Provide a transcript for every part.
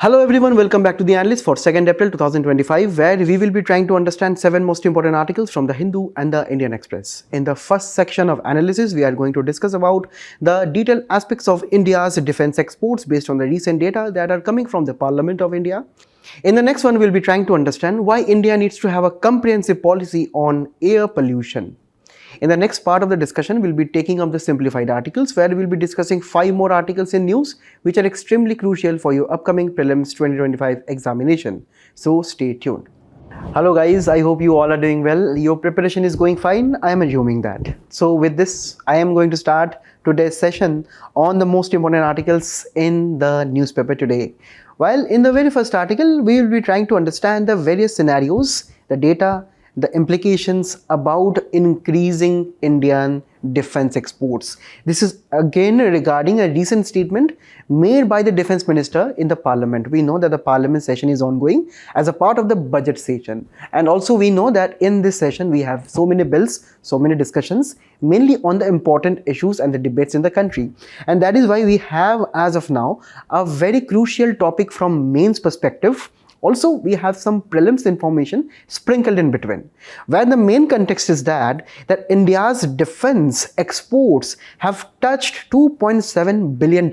Hello everyone, welcome back to the Analyst for 2nd April 2025, where we will be trying to understand 7 most important articles from the Hindu and the Indian Express. In the first section of analysis, we are going to discuss about the detailed aspects of India's defense exports based on the recent data that are coming from the Parliament of India. In the next one, we'll be trying to understand why India needs to have a comprehensive policy on air pollution. In the next part of the discussion, we'll be taking up the simplified articles, where we'll be discussing 5 more articles in news which are extremely crucial for your upcoming prelims 2025 examination. So stay tuned. Hello guys, I hope you all are doing well. Your preparation is going fine. I am assuming that. So with this, I am going to start today's session on the most important articles in the newspaper today. While in the very first article, we will be trying to understand the various scenarios, the data, the implications about increasing Indian defense exports. This is again regarding a recent statement made by the defense minister in the parliament. We know that the parliament session is ongoing as a part of the budget session, and also we know that in this session we have so many bills, so many discussions, mainly on the important issues and the debates in the country. And that is why we have as of now a very crucial topic from mains perspective. Also, we have some prelims information sprinkled in between, where the main context is that India's defense exports have touched $2.7 billion,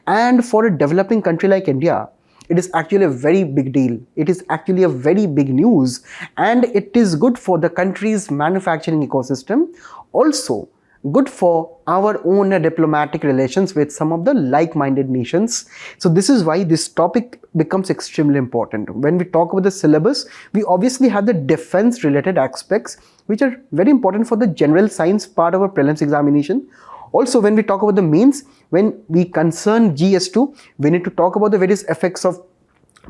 and for a developing country like India, it is actually a very big deal. It is actually a very big news, and it is good for the country's manufacturing ecosystem. Also, good for our own diplomatic relations with some of the like-minded nations. So this is why this topic becomes extremely important. When we talk about the syllabus, we obviously have the defense related aspects which are very important for the general science part of our prelims examination. Also, when we talk about the mains, when we concern GS2, we need to talk about the various effects of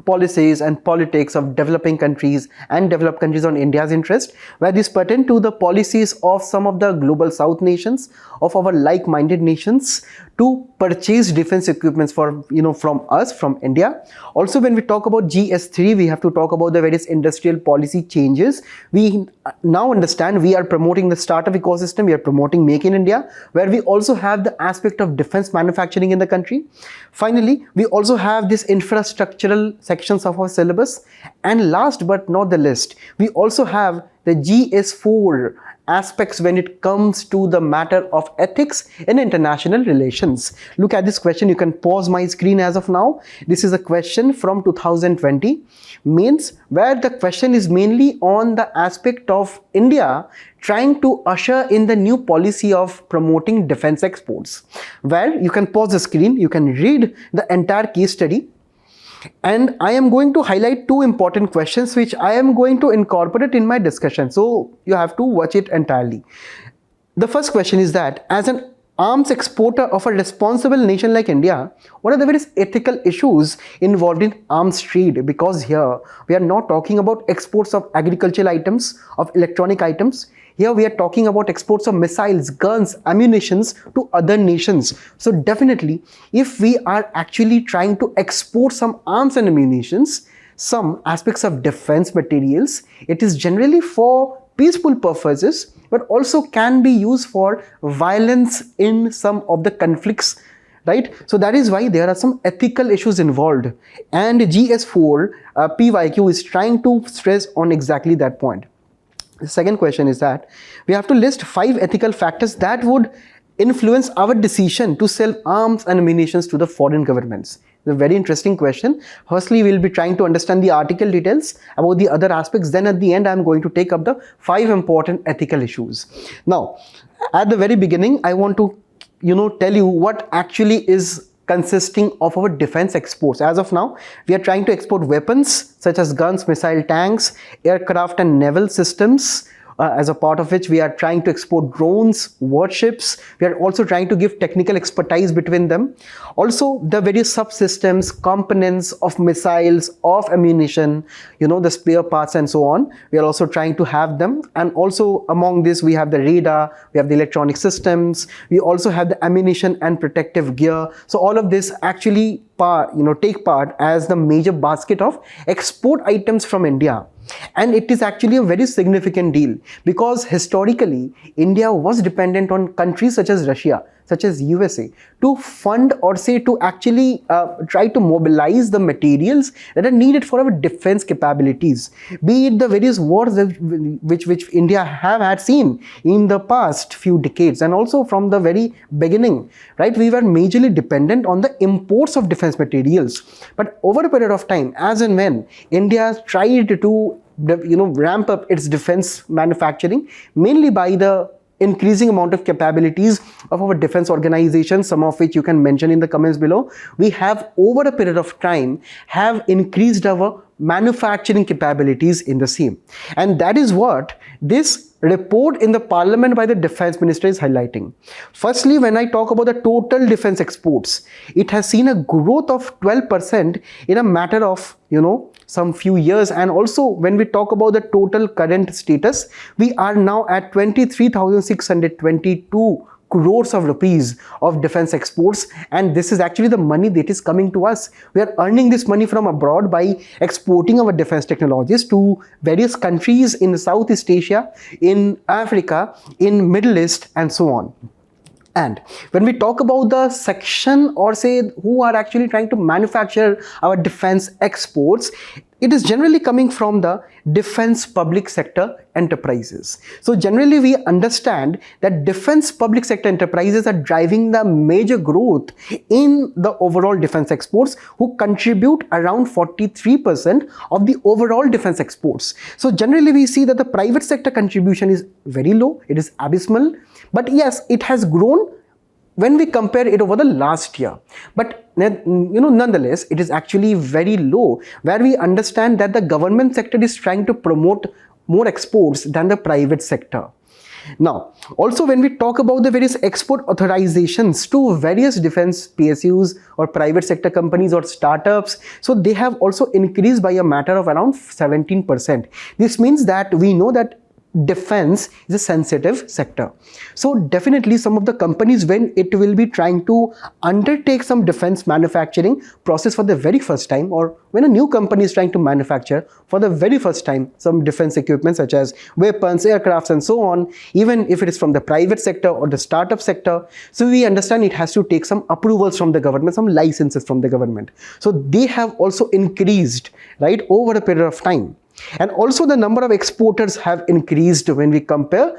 policies and politics of developing countries and developed countries on India's interest, where these pertain to the policies of some of the global south nations, of our like-minded nations, to purchase defense equipments for, from us, from India. Also, when we talk about GS3, we have to talk about the various industrial policy changes. We now understand we are promoting the startup ecosystem, we are promoting Make in India, where we also have the aspect of defense manufacturing in the country. Finally, we also have this infrastructural sections of our syllabus. And last but not the least, we also have the GS4 aspects when it comes to the matter of ethics in international relations. Look at this question. You can pause my screen as of now. This is a question from 2020 mains, where the question is mainly on the aspect of India trying to usher in the new policy of promoting defense exports, where you can pause the screen, you can read the entire case study. And I am going to highlight 2 important questions which I am going to incorporate in my discussion. So you have to watch it entirely. The first question is that, as an arms exporter of a responsible nation like India, what are the various ethical issues involved in arms trade? Because here we are not talking about exports of agricultural items, of electronic items. Here we are talking about exports of missiles, guns, ammunitions to other nations. So definitely, if we are actually trying to export some arms and ammunitions, some aspects of defense materials, it is generally for peaceful purposes, but also can be used for violence in some of the conflicts, right? So that is why there are some ethical issues involved, and GS4 PYQ is trying to stress on exactly that point. The second question is that we have to list 5 ethical factors that would influence our decision to sell arms and ammunitions to the foreign governments. It's a very interesting question. Firstly, we'll be trying to understand the article details about the other aspects. Then at the end, I'm going to take up the 5 important ethical issues. Now, at the very beginning, I want to, tell you what actually is consisting of our defense exports. As of now, we are trying to export weapons such as guns, missile tanks, aircraft and naval systems, as a part of which we are trying to export drones, warships. We are also trying to give technical expertise between them. Also, the various subsystems, components of missiles, of ammunition, the spare parts and so on. We are also trying to have them. And also among this, we have the radar, we have the electronic systems, we also have the ammunition and protective gear. So all of this actually take part as the major basket of export items from India. And it is actually a very significant deal because historically India was dependent on countries such as Russia, such as USA, to fund or say to actually try to mobilize the materials that are needed for our defense capabilities, be it the various wars which India have had seen in the past few decades, and also from the very beginning, right? We were majorly dependent on the imports of defense materials. But over a period of time, as and when India tried to ramp up its defense manufacturing, mainly by the increasing amount of capabilities of our defense organizations, some of which you can mention in the comments below, we have over a period of time have increased our manufacturing capabilities in the same. And that is what this report in the parliament by the defense minister is highlighting. Firstly, when I talk about the total defense exports, it has seen a growth of 12% in a matter of some few years. And also when we talk about the total current status, we are now at 23,622 crores of rupees of defense exports, and this is actually the money that is coming to us. We are earning this money from abroad by exporting our defense technologies to various countries in Southeast Asia, in Africa, in Middle East, and so on. And when we talk about the section or say who are actually trying to manufacture our defense exports, it is generally coming from the defense public sector enterprises. So generally we understand that defense public sector enterprises are driving the major growth in the overall defense exports, who contribute around 43% of the overall defense exports. So generally we see that the private sector contribution is very low, it is abysmal, but yes, it has grown when we compare it over the last year. But nonetheless, it is actually very low, where we understand that the government sector is trying to promote more exports than the private sector. Now, also when we talk about the various export authorizations to various defense PSUs or private sector companies or startups, so they have also increased by a matter of around 17%. This means that we know that defense is a sensitive sector. So definitely some of the companies, when it will be trying to undertake some defense manufacturing process for the very first time, or when a new company is trying to manufacture for the very first time some defense equipment such as weapons, aircrafts, and so on, even if it is from the private sector or the startup sector, so we understand it has to take some approvals from the government, some licenses from the government. So they have also increased, right, over a period of time. And also the number of exporters have increased when we compare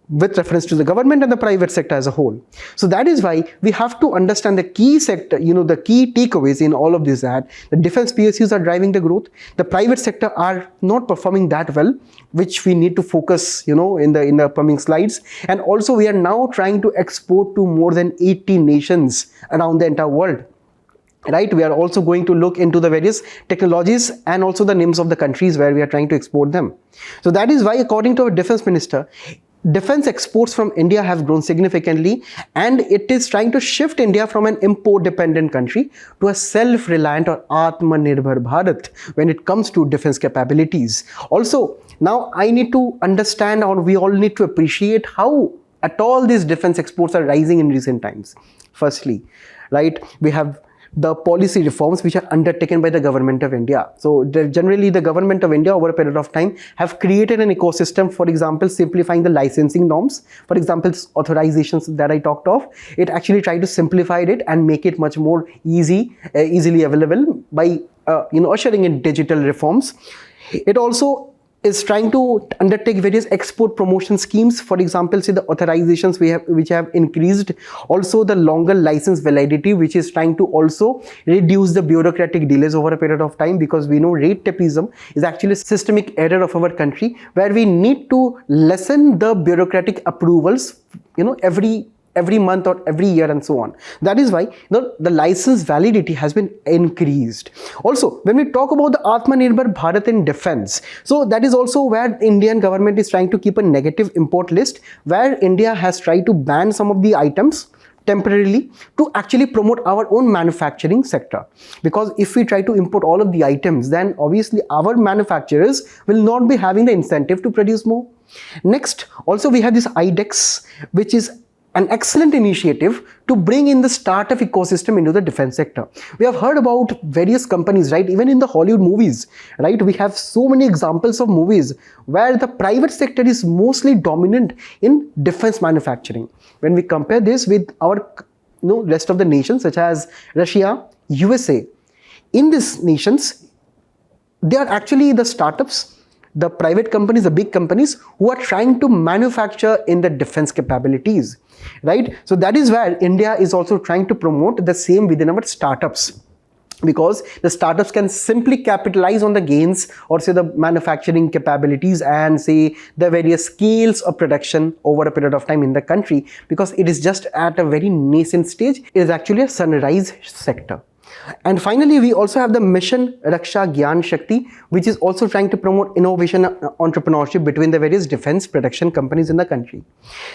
with reference to the government and the private sector as a whole. So that is why we have to understand the key sector, the key takeaways in all of this, that the defense PSUs are driving the growth, the private sector are not performing that well, which we need to focus, in the upcoming slides. And also we are now trying to export to more than 80 nations around the entire world. Right, we are also going to look into the various technologies and also the names of the countries where we are trying to export them. So that is why, according to our defense minister, defense exports from India have grown significantly, and it is trying to shift India from an import-dependent country to a self-reliant or Atmanirbhar Bharat when it comes to defense capabilities. Also, now I need to understand, or we all need to appreciate how at all these defense exports are rising in recent times. Firstly, right, we have the policy reforms which are undertaken by the government of India. So generally the government of India over a period of time have created an ecosystem, for example, simplifying the licensing norms. For example, authorizations that I talked of, it actually tried to simplify it and make it much more easily available by ushering in digital reforms. It also is trying to undertake various export promotion schemes. For example, say the authorizations which have increased, also the longer license validity, which is trying to also reduce the bureaucratic delays over a period of time, because we know rate tapism is actually a systemic error of our country, where we need to lessen the bureaucratic approvals every month or every year and so on. That is why the license validity has been increased. Also, when we talk about the Atmanirbhar Bharat in defense, so that is also where the Indian government is trying to keep a negative import list, where India has tried to ban some of the items temporarily to actually promote our own manufacturing sector. Because if we try to import all of the items, then obviously our manufacturers will not be having the incentive to produce more. Next, also we have this IDEX, which is an excellent initiative to bring in the startup ecosystem into the defense sector. We have heard about various companies, right? Even in the Hollywood movies, right? We have so many examples of movies where the private sector is mostly dominant in defense manufacturing. When we compare this with our rest of the nations such as Russia, USA, in these nations, they are actually the startups, the private companies, the big companies who are trying to manufacture in the defense capabilities, right? So that is where India is also trying to promote the same within our startups, because the startups can simply capitalize on the gains or say the manufacturing capabilities and say the various scales of production over a period of time in the country, because it is just at a very nascent stage. It is actually a sunrise sector. And finally, we also have the Mission Raksha Gyan Shakti, which is also trying to promote innovation and entrepreneurship between the various defense production companies in the country.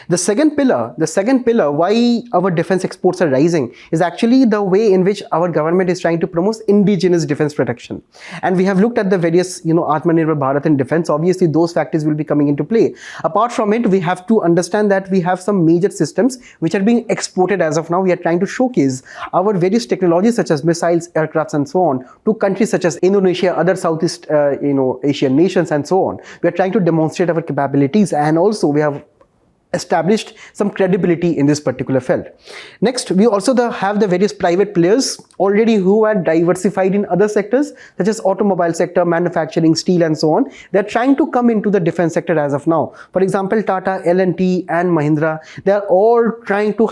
The second pillar why our defense exports are rising is actually the way in which our government is trying to promote indigenous defense production. And we have looked at the various, Atmanirbhar Bharat in defense. Obviously, those factors will be coming into play. Apart from it, we have to understand that we have some major systems which are being exported as of now. We are trying to showcase our various technologies such as missiles, aircrafts, and so on to countries such as Indonesia, other Southeast Asian nations, and so on. We are trying to demonstrate our capabilities, and also we have established some credibility in this particular field. Next, we also have the various private players already who are diversified in other sectors such as automobile sector, manufacturing, steel, and so on. They are trying to come into the defense sector as of now. For example, Tata, L&T, and Mahindra, they are all trying to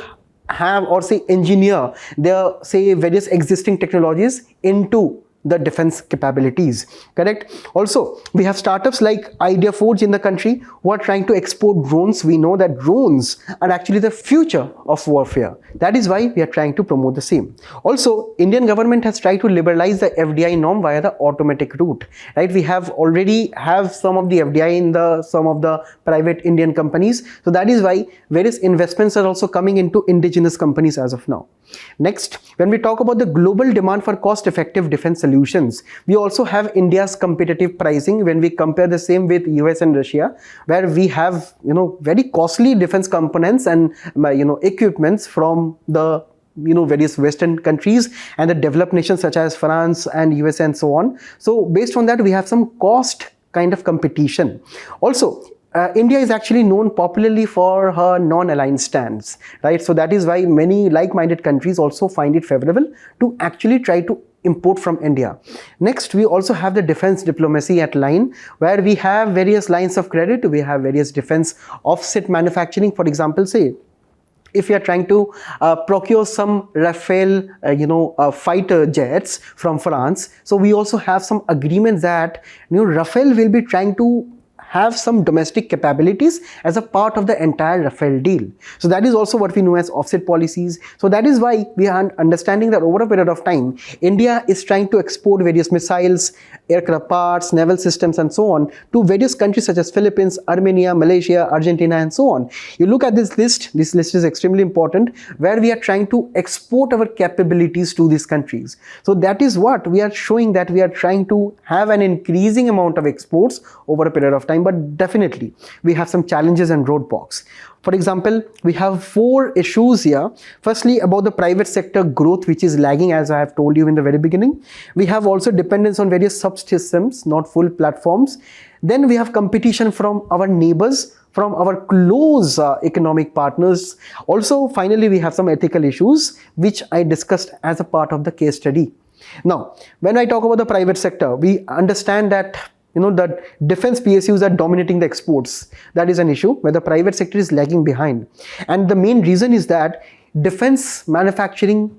have or say engineer their say various existing technologies into the defense capabilities, correct? Also, we have startups like Idea Forge in the country who are trying to export drones. We know that drones are actually the future of warfare. That is why we are trying to promote the same. Also, Indian government has tried to liberalize the FDI norm via the automatic route, right? We have already have some of the FDI in some of the private Indian companies. So that is why various investments are also coming into indigenous companies as of now. Next, when we talk about the global demand for cost-effective defense solutions, we also have India's competitive pricing when we compare the same with US and Russia, where we have very costly defense components and equipments from the various Western countries and the developed nations such as France and US and so on. So based on that, we have some cost kind of competition. Also, India is actually known popularly for her non-aligned stance, right? So that is why many like-minded countries also find it favorable to actually try to import from India. Next, we also have the defense diplomacy at line, where we have various lines of credit. We have various defense offset manufacturing. For example, say, if you are trying to procure some Rafale, fighter jets from France, so we also have some agreements that Rafale will be trying to have some domestic capabilities as a part of the entire Rafale deal. So that is also what we know as offset policies. So that is why we are understanding that over a period of time, India is trying to export various missiles, aircraft parts, naval systems, and so on to various countries such as Philippines, Armenia, Malaysia, Argentina, and so on. You look at this list is extremely important, where we are trying to export our capabilities to these countries. So that is what we are showing, that we are trying to have an increasing amount of exports over a period of time. But definitely, we have some challenges and roadblocks. For example, we have 4 issues here. Firstly, about the private sector growth, which is lagging, as I have told you in the very beginning. We have also dependence on various subsystems, not full platforms. Then we have competition from our neighbors, from our close economic partners. Also, finally, we have some ethical issues, which I discussed as a part of the case study. Now, when I talk about the private sector, we understand that that defense PSUs are dominating the exports. That is an issue where the private sector is lagging behind. And the main reason is that defense manufacturing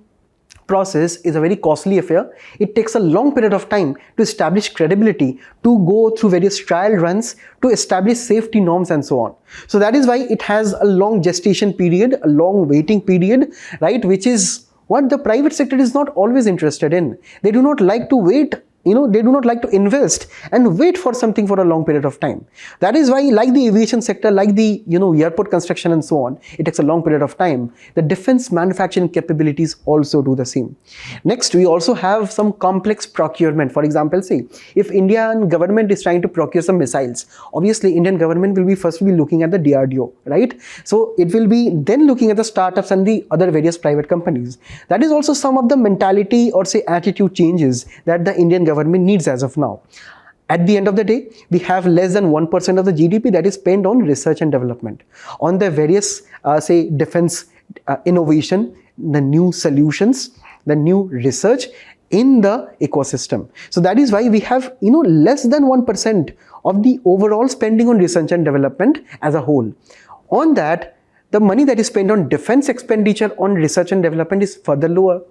process is a very costly affair. It takes a long period of time to establish credibility, to go through various trial runs, to establish safety norms, and so on. So that is why it has a long gestation period, a long waiting period, right? Which is what the private sector is not always interested in. They do not like to wait they do not like to invest and wait for something for a long period of time. That is why, like the aviation sector, like the airport construction and so on, it takes a long period of time. The defense manufacturing capabilities also do the same. Next, we also have some complex procurement. For example, say if Indian government is trying to procure some missiles, obviously Indian government will be first looking at the DRDO, right? So it will be then looking at the startups and the other various private companies. That is also some of the mentality or say attitude changes that the Indian government needs as of now. At the end of the day, we have less than 1% of the GDP that is spent on research and development, on the various say defense innovation, the new solutions, the new research in the ecosystem. So that is why we have less than 1% of the overall spending on research and development as a whole. On that, the money that is spent on defense expenditure on research and development is further lower.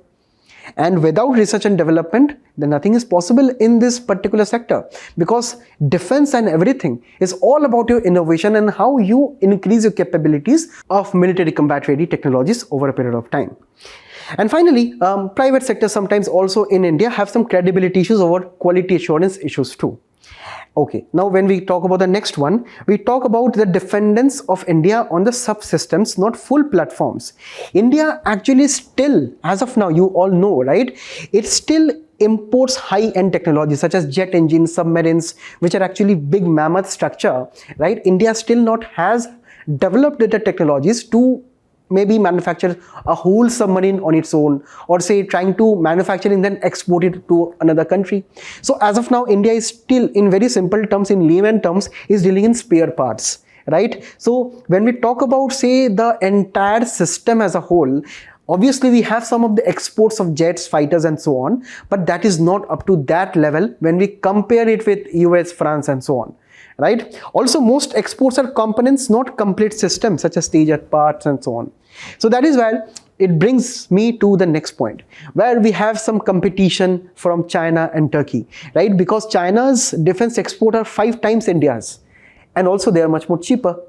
And without research and development, then nothing is possible in this particular sector, because defense and everything is all about your innovation and how you increase your capabilities of military combat ready technologies over a period of time. And finally, private sector sometimes also in India have some credibility issues over quality assurance issues too. Okay, now when we talk about the next one, we talk about the dependence of India on the subsystems, not full platforms. India actually still, as of now, you all know, right? It still imports high-end technologies such as jet engines, submarines, which are actually big mammoth structure, right? India still not has developed the technologies to maybe manufacture a whole submarine on its own, or say trying to manufacture and then export it to another country. So as of now, India is still, in very simple terms, in layman terms, is dealing in spare parts, right? So when we talk about, say, the entire system as a whole, obviously we have some of the exports of jets, fighters and so on, but that is not up to that level when we compare it with US, France and so on. Right? Also, most exports are components, not complete systems such as stage parts and so on. So that is where it brings me to the next point, where we have some competition from China and Turkey, right? Because China's defense export are 5 times India's, and also they are much more cheaper.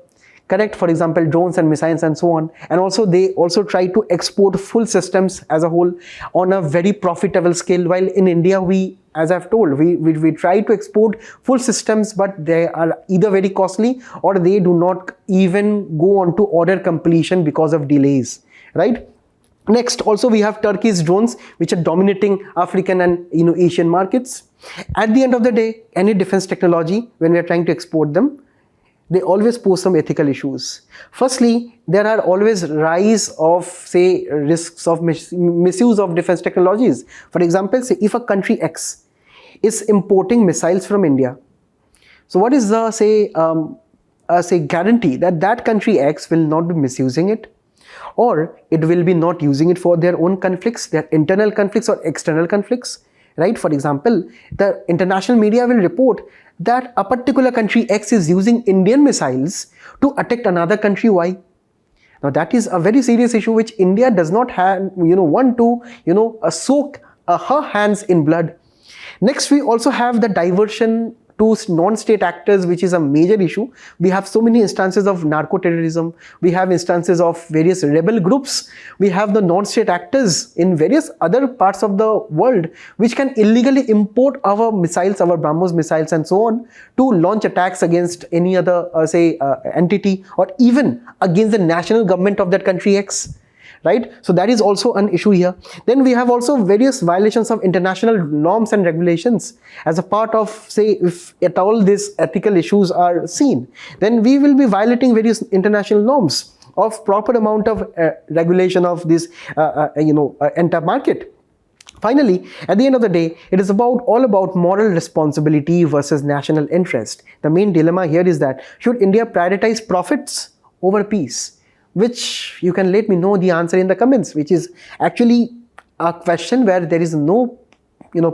Correct? For example, drones and missiles and so on. And also they also try to export full systems as a whole on a very profitable scale, while in India we, as I've told, we try to export full systems, but they are either very costly or they do not even go on to order completion because of delays, right? Next, also we have Turkey's drones, which are dominating African and Asian markets. At the end of the day, any defense technology, when we are trying to export them, they always pose some ethical issues. Firstly, there are always rise of, say, risks of misuse of defense technologies. For example, say if a country X is importing missiles from India, so what is the say guarantee that that country X will not be misusing it, or it will be not using it for their own conflicts, their internal conflicts or external conflicts, right? For example, the international media will report that a particular country X is using Indian missiles to attack another country Y. Now that is a very serious issue which India does not have, want to, soak her hands in blood. Next, we also have the diversion to non-state actors, which is a major issue. We have so many instances of narco-terrorism. We have instances of various rebel groups. We have the non-state actors in various other parts of the world, which can illegally import our missiles, our BrahMos missiles and so on, to launch attacks against any other, entity, or even against the national government of that country X. Right? So that is also an issue here. Then we have also various violations of international norms and regulations as a part of, say, if at all these ethical issues are seen, then we will be violating various international norms of proper amount of regulation of this, entire market. Finally, at the end of the day, it is all about moral responsibility versus national interest. The main dilemma here is that should India prioritize profits over peace? Which you can let me know the answer in the comments, which is actually a question where there is no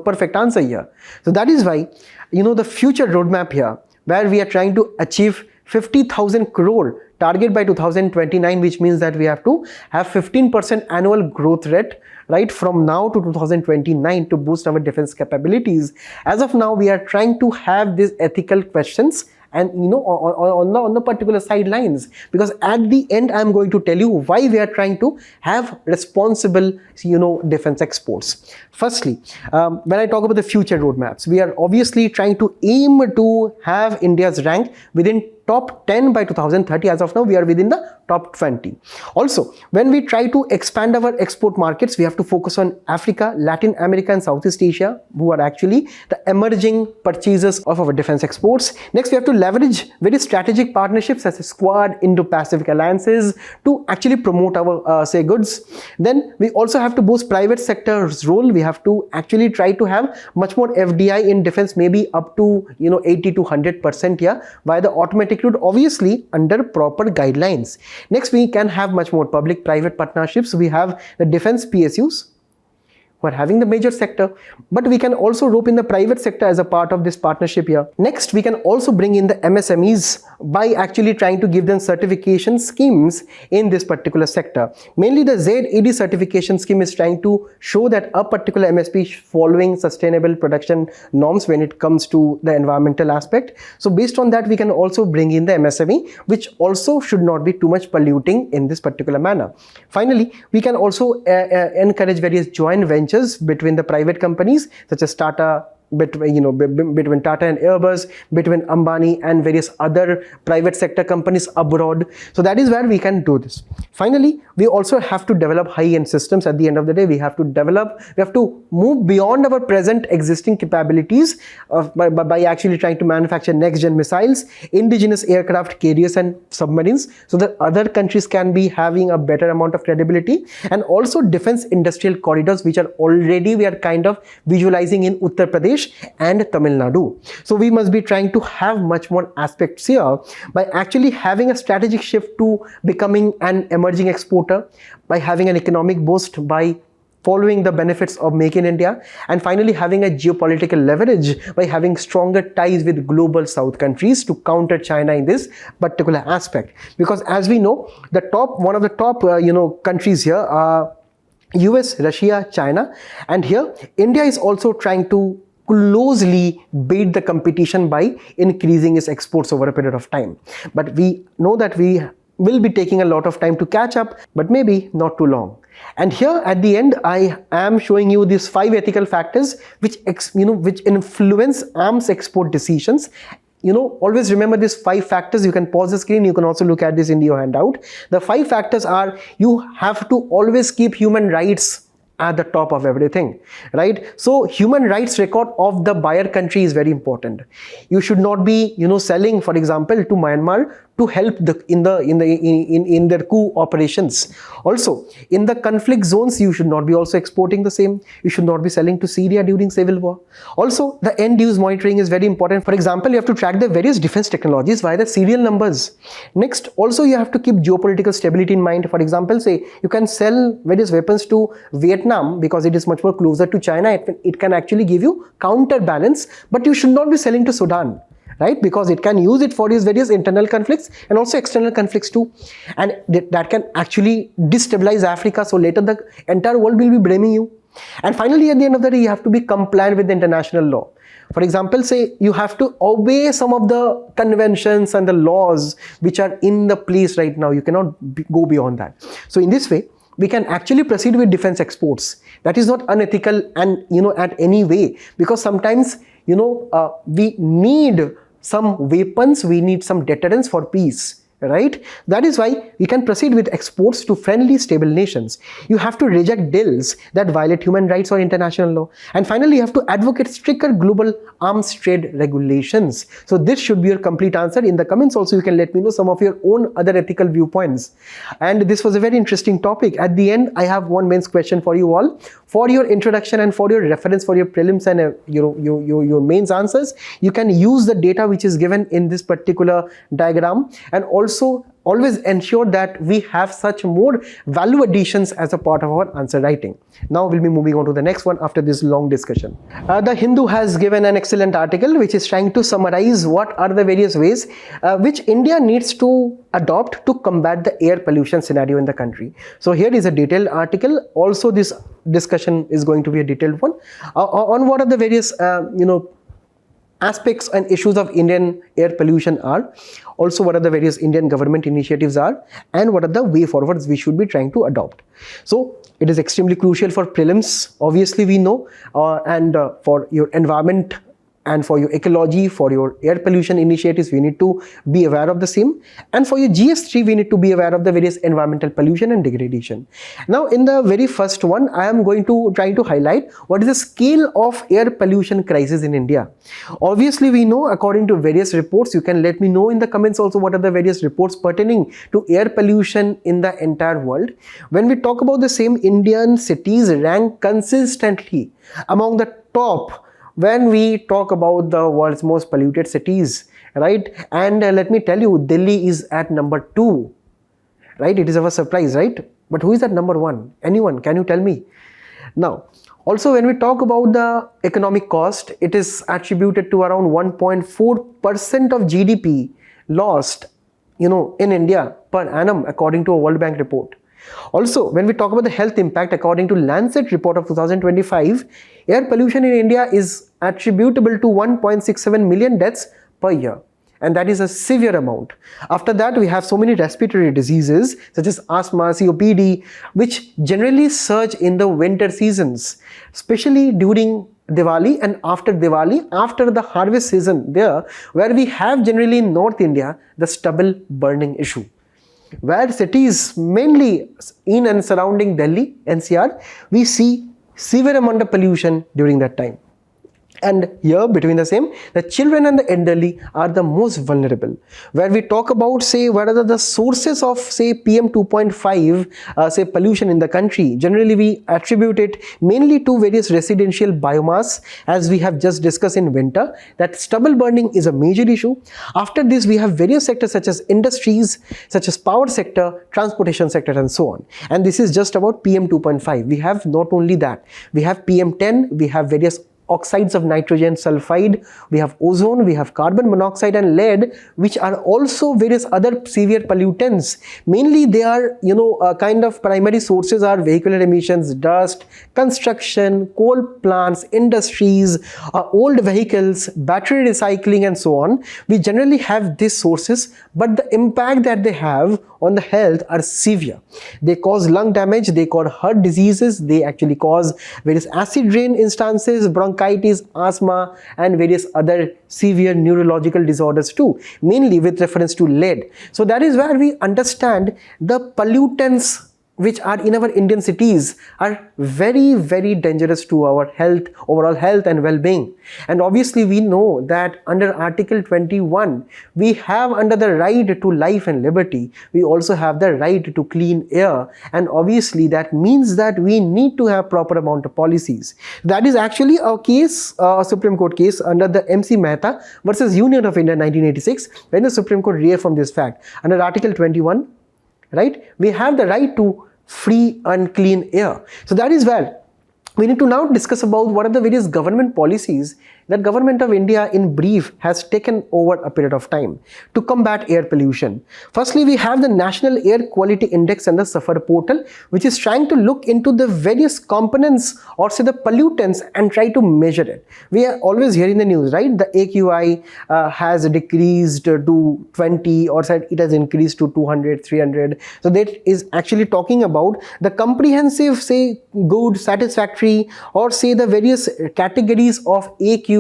perfect answer here. So that is why the future roadmap here, where we are trying to achieve 50,000 crore target by 2029, which means that we have to have 15% annual growth rate, right, from now to 2029 to boost our defense capabilities. As of now, we are trying to have these ethical questions and on the particular sidelines, because at the end I'm going to tell you why we are trying to have responsible defense exports. Firstly, when I talk about the future roadmaps, we are obviously trying to aim to have India's rank within top 10 by 2030. As of now, we are within the top 20. Also, when we try to expand our export markets, we have to focus on Africa, Latin America and Southeast Asia, who are actually the emerging purchasers of our defense exports. Next, we have to leverage very strategic partnerships as a Quad, Indo-Pacific alliances to actually promote our goods. Then we also have to boost private sector's role. We have to actually try to have much more FDI in defense, maybe up to 80 to 100% here, via the automatic route, obviously under proper guidelines. Next, we can have much more public-private partnerships. We have the defense PSUs who are having the major sector, but we can also rope in the private sector as a part of this partnership here. Next, we can also bring in the MSMEs by actually trying to give them certification schemes in this particular sector. Mainly the ZED certification scheme is trying to show that a particular MSP is following sustainable production norms when it comes to the environmental aspect. So based on that, we can also bring in the MSME, which also should not be too much polluting in this particular manner. Finally, we can also encourage various joint ventures between the private companies such as Tata, between Tata and Airbus, between Ambani and various other private sector companies abroad. So that is where we can do this. Finally, we also have to develop high-end systems. At the end of the day, we have to move beyond our present existing capabilities by actually trying to manufacture next-gen missiles, indigenous aircraft carriers and submarines, so that other countries can be having a better amount of credibility, and also defense industrial corridors, which are already we are kind of visualizing in Uttar Pradesh and Tamil Nadu. So we must be trying to have much more aspects here by actually having a strategic shift to becoming an emerging exporter, by having an economic boost, by following the benefits of Make in India, and finally having a geopolitical leverage by having stronger ties with global South countries to counter China in this particular aspect. Because as we know, one of the top countries here are US, Russia, China, and here India is also trying to closely beat the competition by increasing its exports over a period of time. But we know that we will be taking a lot of time to catch up, but maybe not too long. And here at the end, I am showing you these 5 ethical factors which influence arms export decisions. Always remember these 5 factors. You can pause the screen. You can also look at this in your handout. The 5 factors are: you have to always keep human rights at the top of everything, right? So human rights record of the buyer country is very important. You should not be selling, for example, to Myanmar to help in their coup operations. Also, in the conflict zones, you should not be also exporting the same. You should not be selling to Syria during civil war. Also, the end use monitoring is very important. For example, you have to track the various defense technologies via the serial numbers. Next, also you have to keep geopolitical stability in mind. For example, say you can sell various weapons to Vietnam because it is much more closer to China. It can actually give you counterbalance, but you should not be selling to Sudan, right? Because it can use it for these various internal conflicts and also external conflicts too. And that can actually destabilize Africa. So later the entire world will be blaming you. And finally, at the end of the day, you have to be compliant with the international law. For example, say you have to obey some of the conventions and the laws which are in the place right now. You cannot go beyond that. So in this way, we can actually proceed with defense exports. That is not unethical and at any way, because sometimes we need some weapons, we need some deterrence for peace, right? That is why we can proceed with exports to friendly, stable nations. You have to reject deals that violate human rights or international law. And finally, you have to advocate stricter global arms trade regulations. So this should be your complete answer. In the comments also, you can let me know some of your own other ethical viewpoints. And this was a very interesting topic. At the end, I have one mains question for you all. For your introduction and for your reference for your prelims and your mains answers, you can use the data which is given in this particular diagram, and also always ensure that we have such more value additions as a part of our answer writing. Now we'll be moving on to the next one after this long discussion. The Hindu has given an excellent article which is trying to summarize what are the various ways which India needs to adopt to combat the air pollution scenario in the country. So here is a detailed article. Also, this discussion is going to be a detailed one on what are the various aspects and issues of Indian air pollution are, also what are the various Indian government initiatives are, and what are the way forwards we should be trying to adopt. So it is extremely crucial for prelims, obviously we know, and for your environment and for your ecology, for your air pollution initiatives, we need to be aware of the same. And for your GS3, we need to be aware of the various environmental pollution and degradation. Now, in the very first one, I am going to try to highlight what is the scale of air pollution crisis in India. Obviously, we know according to various reports, you can let me know in the comments also what are the various reports pertaining to air pollution in the entire world. When we talk about the same, Indian cities rank consistently among the top when we talk about the world's most polluted cities, right? And let me tell you, Delhi is at number 2, right? It is of a surprise, right? But who is at number 1? Anyone? Can you tell me? Now, also when we talk about the economic cost, it is attributed to around 1.4% of GDP lost, in India per annum, according to a World Bank report. Also, when we talk about the health impact, according to Lancet report of 2025, air pollution in India is attributable to 1.67 million deaths per year. And that is a severe amount. After that, we have so many respiratory diseases such as asthma, COPD, which generally surge in the winter seasons, especially during Diwali and after Diwali, after the harvest season there, where we have generally in North India, the stubble burning issue, where cities mainly in and surrounding Delhi, NCR, we see severe amount of pollution during that time. And here between the same, the children and the elderly are the most vulnerable. Where we talk about, say, what are the sources of, say, PM 2.5, say, pollution in the country. Generally, we attribute it mainly to various residential biomass, as we have just discussed in winter, that stubble burning is a major issue. After this, we have various sectors such as industries, such as power sector, transportation sector, and so on. And this is just about PM 2.5. We have not only that, we have PM 10, we have various oxides of nitrogen sulfide, we have ozone, we have carbon monoxide and lead, which are also various other severe pollutants. Mainly they are, kind of primary sources are vehicular emissions, dust, construction, coal plants, industries, old vehicles, battery recycling, and so on. We generally have these sources, but the impact that they have on the health are severe. They cause lung damage, they cause heart diseases, they actually cause various acid rain instances, bronchitis, asthma, and various other severe neurological disorders too, mainly with reference to lead. So that is where we understand the pollutants which are in our Indian cities are very, very dangerous to our health, overall health and well-being. And obviously we know that under Article 21, we have under the right to life and liberty, we also have the right to clean air. And obviously that means that we need to have proper amount of policies. That is actually a case, a Supreme Court case under the MC Mehta versus Union of India 1986, when the Supreme Court reaffirmed this fact. Under Article 21, right, we have the right to free and clean air. So that is where we need to now discuss about what are the various government policies that Government of India in brief has taken over a period of time to combat air pollution. Firstly, we have the National Air Quality Index and the SAFAR portal, which is trying to look into the various components or say the pollutants and try to measure it. We are always hearing the news, right? The AQI has decreased to 20 or said it has increased to 200, 300. So that is actually talking about the comprehensive, say, good, satisfactory, or say the various categories of AQI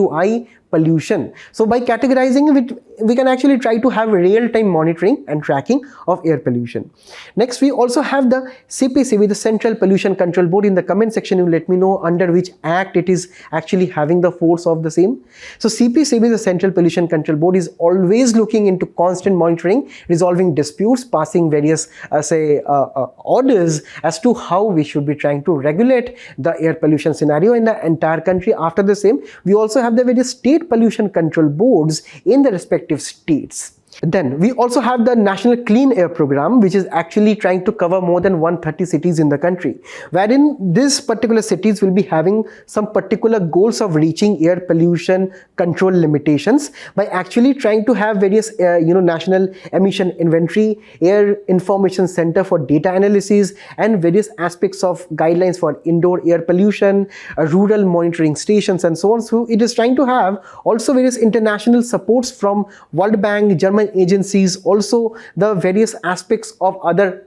pollution. So by categorizing it, we can actually try to have real-time monitoring and tracking of air pollution. Next, we also have the CPCB, the Central Pollution Control Board. In the comment section, you let me know under which act it is actually having the force of the same. So CPCB, the Central Pollution Control Board, is always looking into constant monitoring, resolving disputes, passing various orders as to how we should be trying to regulate the air pollution scenario in the entire country. After the same, we also have the various state pollution control boards in the respective states. Then we also have the National Clean Air Program, which is actually trying to cover more than 130 cities in the country, wherein these particular cities will be having some particular goals of reaching air pollution control limitations by actually trying to have various national emission inventory, air information center for data analysis, and various aspects of guidelines for indoor air pollution, rural monitoring stations, and so on. So it is trying to have also various international supports from World Bank, German agencies, also the various aspects of other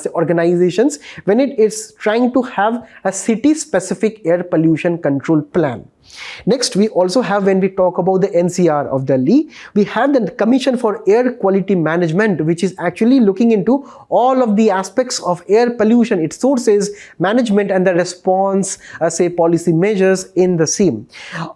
organizations when it is trying to have a city-specific air pollution control plan. Next, we also have, when we talk about the NCR of Delhi, we have the Commission for Air Quality Management, which is actually looking into all of the aspects of air pollution, its sources, management, and the response, policy measures in the same.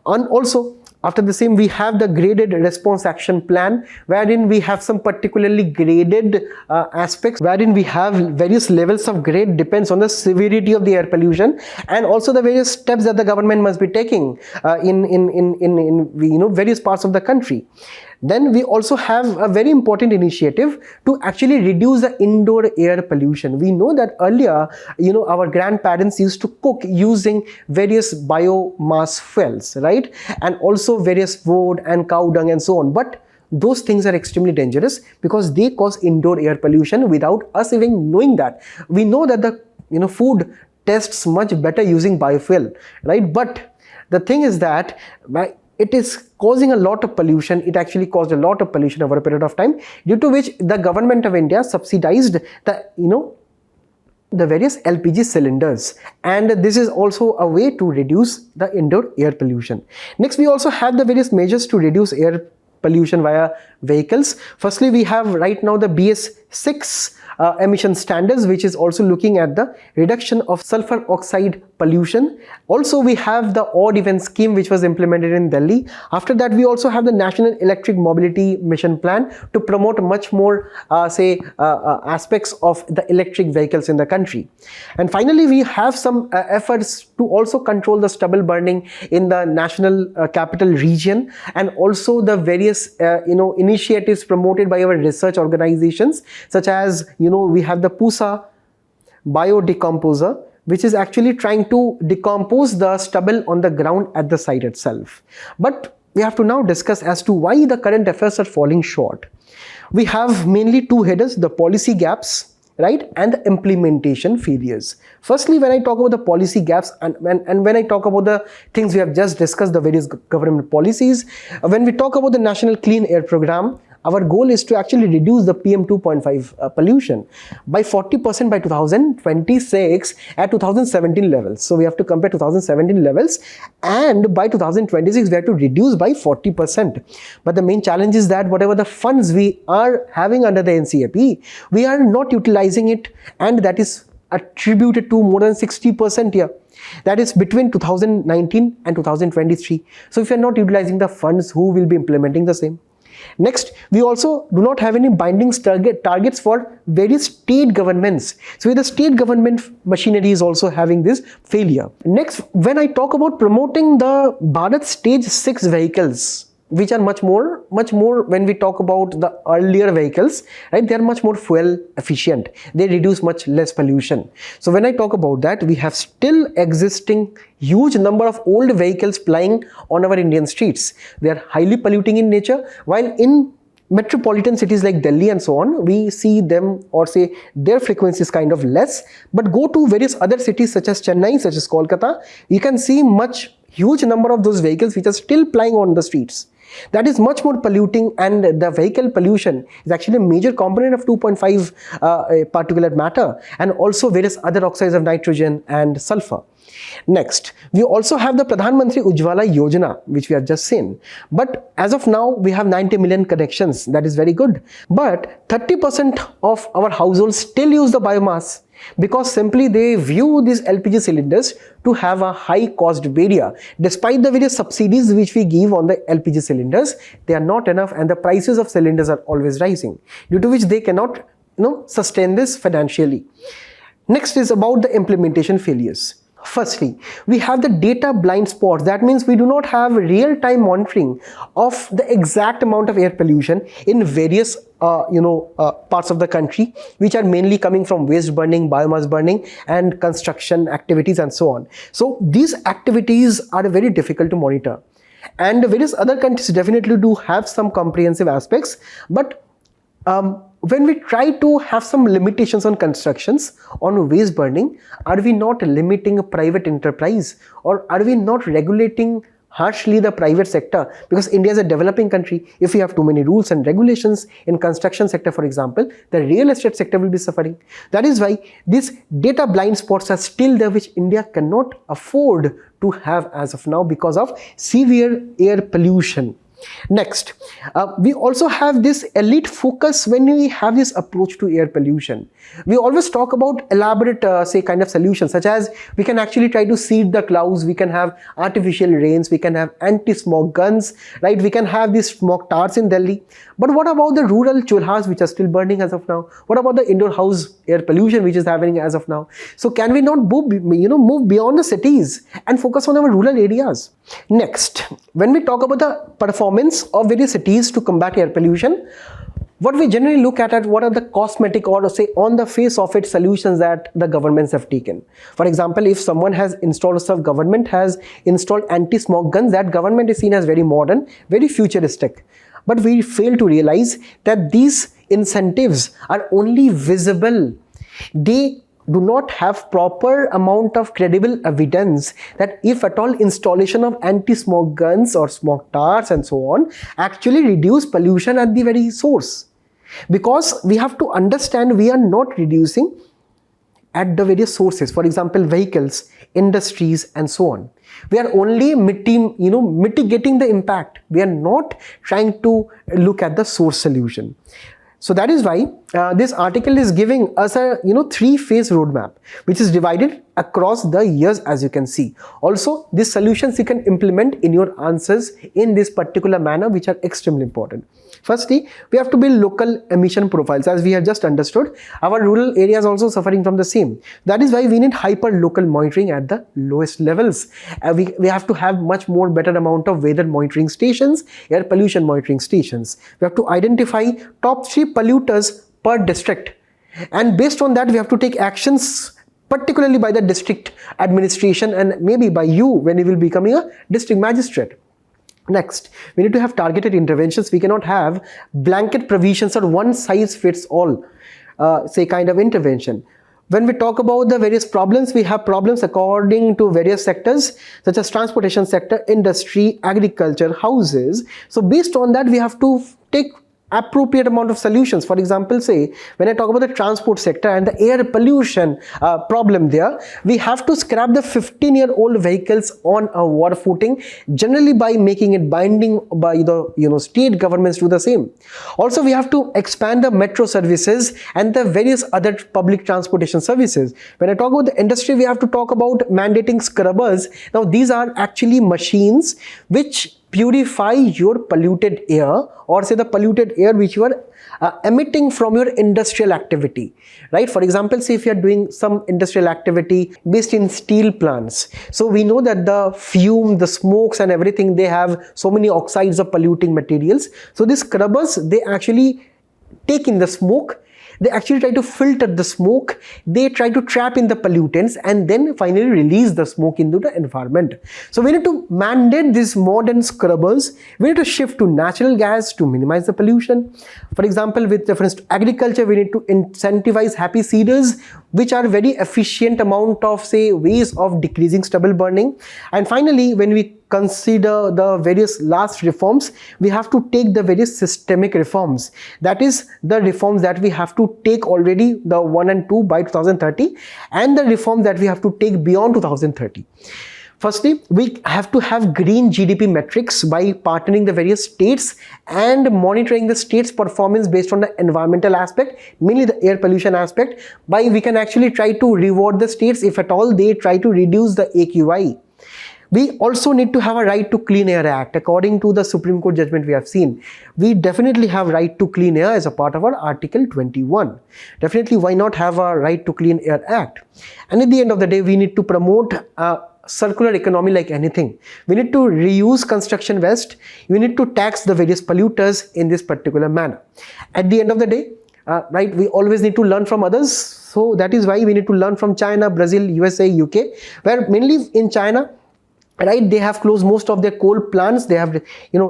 And also, after the same, we have the graded response action plan, wherein we have some particularly graded aspects, wherein we have various levels of grade, depends on the severity of the air pollution, and also the various steps that the government must be taking in various parts of the country. Then we also have a very important initiative to actually reduce the indoor air pollution. We know that earlier, our grandparents used to cook using various biomass fuels, right? And also various wood and cow dung and so on. But those things are extremely dangerous because they cause indoor air pollution without us even knowing that. We know that the food tastes much better using biofuel, right? But the thing is that it is causing a lot of pollution. It actually caused a lot of pollution over a period of time, due to which the government of India subsidized the various LPG cylinders, and this is also a way to reduce the indoor air pollution. Next, we also have the various measures to reduce air pollution via vehicles. Firstly, we have right now the BS6 emission standards, which is also looking at the reduction of sulfur oxide pollution. Also, we have the odd even scheme, which was implemented in Delhi. After that, we also have the National Electric Mobility Mission Plan to promote much more aspects of the electric vehicles in the country. And finally, we have some efforts to also control the stubble burning in the national capital region, and also the various initiatives promoted by our research organizations, such as we have the PUSA biodecomposer, which is actually trying to decompose the stubble on the ground at the site itself. But we have to now discuss as to why the current affairs are falling short. We have mainly two headers: the policy gaps, right, and the implementation failures. Firstly, when I talk about the policy gaps and when I talk about the things we have just discussed, the various government policies, when we talk about the National Clean Air Program, our goal is to actually reduce the PM 2.5 pollution by 40% by 2026 at 2017 levels. So we have to compare 2017 levels, and by 2026 we have to reduce by 40%. But the main challenge is that whatever the funds we are having under the NCAP, we are not utilizing it, and that is attributed to more than 60% here. That is between 2019 and 2023. So if you are not utilizing the funds, who will be implementing the same? Next, we also do not have any binding targets for various state governments. So the state government machinery is also having this failure. Next, when I talk about promoting the Bharat Stage 6 vehicles, which are much more when we talk about the earlier vehicles, right, they are much more fuel efficient, they reduce much less pollution. So when I talk about that, we have still existing huge number of old vehicles plying on our Indian streets. They are highly polluting in nature, while in metropolitan cities like Delhi and so on, we see them, or say their frequency is kind of less. But go to various other cities such as Chennai, such as Kolkata, you can see huge number of those vehicles which are still plying on the streets. That is much more polluting, and the vehicle pollution is actually a major component of 2.5 particulate matter, and also various other oxides of nitrogen and sulfur. Next, we also have the Pradhan Mantri Ujjwala Yojana, which we have just seen. But as of now, we have 90 million connections. That is very good. But 30% of our households still use the biomass, because simply they view these LPG cylinders to have a high cost barrier. Despite the various subsidies which we give on the LPG cylinders, they are not enough, and the prices of cylinders are always rising, due to which they cannot sustain this financially. Next is about the implementation failures. Firstly, we have the data blind spots. That means we do not have real-time monitoring of the exact amount of air pollution in various parts of the country, which are mainly coming from waste burning, biomass burning, and construction activities and so on. So these activities are very difficult to monitor. And various other countries definitely do have some comprehensive aspects, but when we try to have some limitations on constructions, on waste burning, are we not limiting a private enterprise, or are we not regulating harshly the private sector? Because India is a developing country. If we have too many rules and regulations in construction sector, for example, the real estate sector will be suffering. That is why these data blind spots are still there, which India cannot afford to have as of now because of severe air pollution. Next, we also have this elite focus when we have this approach to air pollution. We always talk about elaborate, kind of solutions, such as we can actually try to seed the clouds, we can have artificial rains, we can have anti-smog guns, right? We can have these smog tars in Delhi. But what about the rural chulhas which are still burning as of now? What about the indoor house air pollution which is happening as of now? So can we not move beyond the cities and focus on our rural areas? Next, when we talk about the performance of various cities to combat air pollution, what we generally look at what are the cosmetic or say on the face of it solutions that the governments have taken. For example, if someone has installed, some government has installed anti-smog guns, that government is seen as very modern, very futuristic. But we fail to realize that these incentives are only visible. They do not have proper amount of credible evidence that if at all installation of anti-smog guns or smog tars and so on actually reduce pollution at the very source. Because we have to understand we are not reducing at the various sources, for example vehicles, industries and so on. We are only mitigating the impact. We are not trying to look at the source solution. So that is why this article is giving us a three-phase roadmap, which is divided across the years, as you can see. Also, these solutions you can implement in your answers in this particular manner, which are extremely important. Firstly, we have to build local emission profiles. As we have just understood, our rural areas also suffering from the same. That is why we need hyper local monitoring at the lowest levels. We have to have much more better amount of weather monitoring stations, air pollution monitoring stations. We have to identify top 3 polluters per district, and based on that we have to take actions, particularly by the district administration and maybe by you when you will be becoming a district magistrate. Next, we need to have targeted interventions. We cannot have blanket provisions or one size fits all kind of intervention. When we talk about the various problems, we have problems according to various sectors such as transportation sector, industry, agriculture, houses. So based on that we have to take appropriate amount of solutions. For example, say when I talk about the transport sector and the air pollution problem there, we have to scrap the 15-year-old vehicles on a war footing, generally by making it binding by the state governments do the same. Also, we have to expand the metro services and the various other public transportation services. When I talk about the industry, we have to talk about mandating scrubbers. Now these are actually machines which purify your polluted air, or say the polluted air which you are emitting from your industrial activity, right? For example, say if you are doing some industrial activity based in steel plants, so we know that the fume, the smokes and everything, they have so many oxides of polluting materials. So these scrubbers, they actually take in the smoke, they actually try to filter the smoke, they try to trap in the pollutants and then finally release the smoke into the environment. So we need to mandate these modern scrubbers. We need to shift to natural gas to minimize the pollution. For example, with reference to agriculture, we need to incentivize happy seeders, which are very efficient amount of ways of decreasing stubble burning. And finally, when we consider the various last reforms, we have to take the various systemic reforms. That is the reforms that we have to take already, the 1 and 2 by 2030, and the reforms that we have to take beyond 2030. Firstly, we have to have green GDP metrics by partnering the various states and monitoring the state's performance based on the environmental aspect, mainly the air pollution aspect. We can actually try to reward the states if at all they try to reduce the AQI. We also need to have a right to clean air act. According to the Supreme Court judgment we have seen, we definitely have right to clean air as a part of our Article 21. Definitely, why not have a right to clean air act? And at the end of the day, we need to promote circular economy like anything. We need to reuse construction waste. We need to tax the various polluters in this particular manner. At the end of the day, right, we always need to learn from others. So that is why we need to learn from China, Brazil, USA, UK, where mainly in China, right, they have closed most of their coal plants. They have,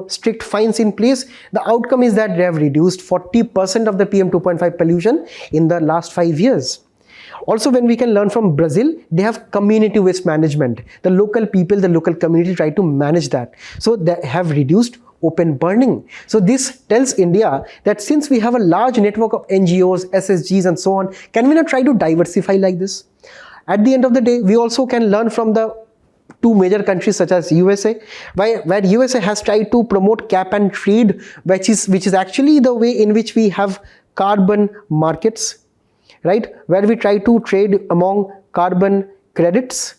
strict fines in place. The outcome is that they have reduced 40% of the PM 2.5 pollution in the last 5 years. Also, when we can learn from Brazil, they have community waste management. The local people, the local community try to manage that. So they have reduced open burning. So this tells India that since we have a large network of NGOs, SSGs and so on, can we not try to diversify like this? At the end of the day, we also can learn from the two major countries such as USA, where USA has tried to promote cap and trade, which is actually the way in which we have carbon markets, right, where we try to trade among carbon credits.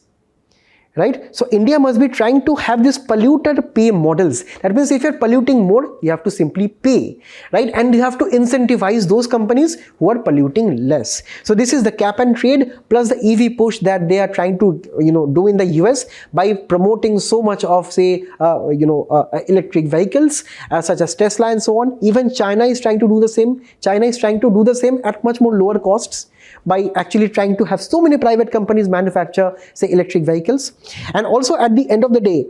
Right? So India must be trying to have this polluter pay models. That means if you're polluting more, you have to simply pay, right? And you have to incentivize those companies who are polluting less. So this is the cap and trade plus the EV push that they are trying to, do in the US by promoting so much of, say, electric vehicles such as Tesla and so on. Even China is trying to do the same. China is trying to do the same at much more lower costs by actually trying to have so many private companies manufacture, say, electric vehicles. And also at the end of the day,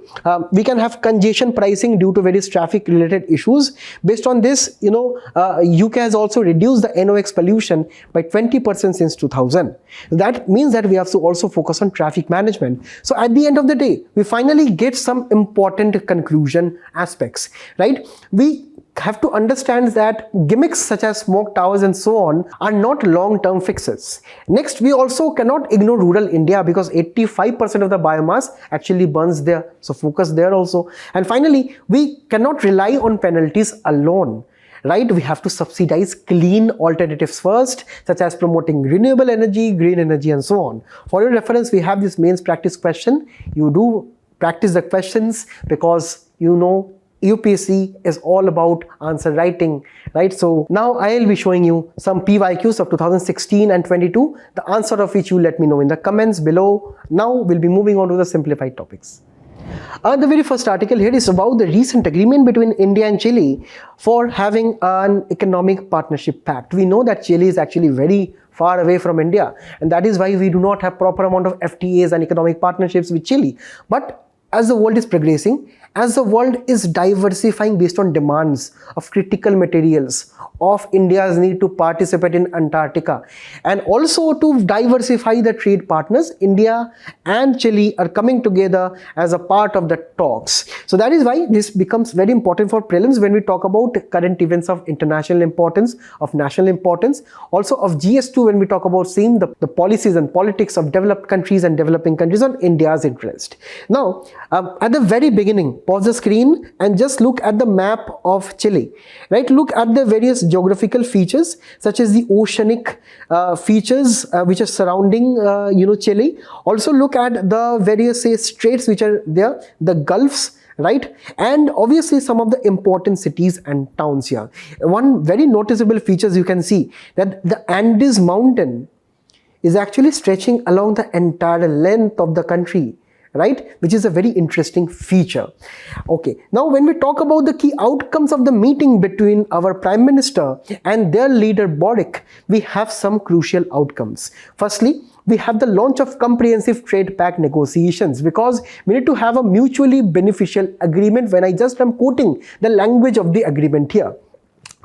we can have congestion pricing due to various traffic related issues. Based on this, UK has also reduced the NOx pollution by 20% since 2000. That means that we have to also focus on traffic management. So at the end of the day, we finally get some important conclusion aspects, right? We have to understand that gimmicks such as smoke towers and so on are not long-term fixes. Next, we also cannot ignore rural India because 85% of the biomass actually burns there. So focus there also. And finally, we cannot rely on penalties alone. Right? We have to subsidize clean alternatives first, such as promoting renewable energy, green energy, and so on. For your reference, we have this mains practice question. You do practice the questions because UPSC is all about answer writing, right? So now I'll be showing you some PYQs of 2016 and 22, the answer of which you let me know in the comments below. Now we'll be moving on to the simplified topics. The very first article here is about the recent agreement between India and Chile for having an economic partnership pact. We know that Chile is actually very far away from India, and that is why we do not have proper amount of FTAs and economic partnerships with Chile. But as the world is progressing, as the world is diversifying based on demands of critical materials, of India's need to participate in Antarctica, and also to diversify the trade partners, India and Chile are coming together as a part of the talks. So that is why this becomes very important for prelims when we talk about current events of international importance, of national importance, also of GS2 when we talk about seeing the policies and politics of developed countries and developing countries on India's interest. Now, at the very beginning, pause the screen and just look at the map of Chile, right? Look at the various geographical features such as the oceanic features which are surrounding Chile. Also look at the various, say, straits which are there, the gulfs, right? And obviously some of the important cities and towns here. One very noticeable features you can see that the Andes mountain is actually stretching along the entire length of the country, right? Which is a very interesting feature. Okay, now when we talk about the key outcomes of the meeting between our Prime Minister and their leader Boric, we have some crucial outcomes. Firstly, we have the launch of comprehensive trade pact negotiations because we need to have a mutually beneficial agreement. When I just am quoting the language of the agreement here,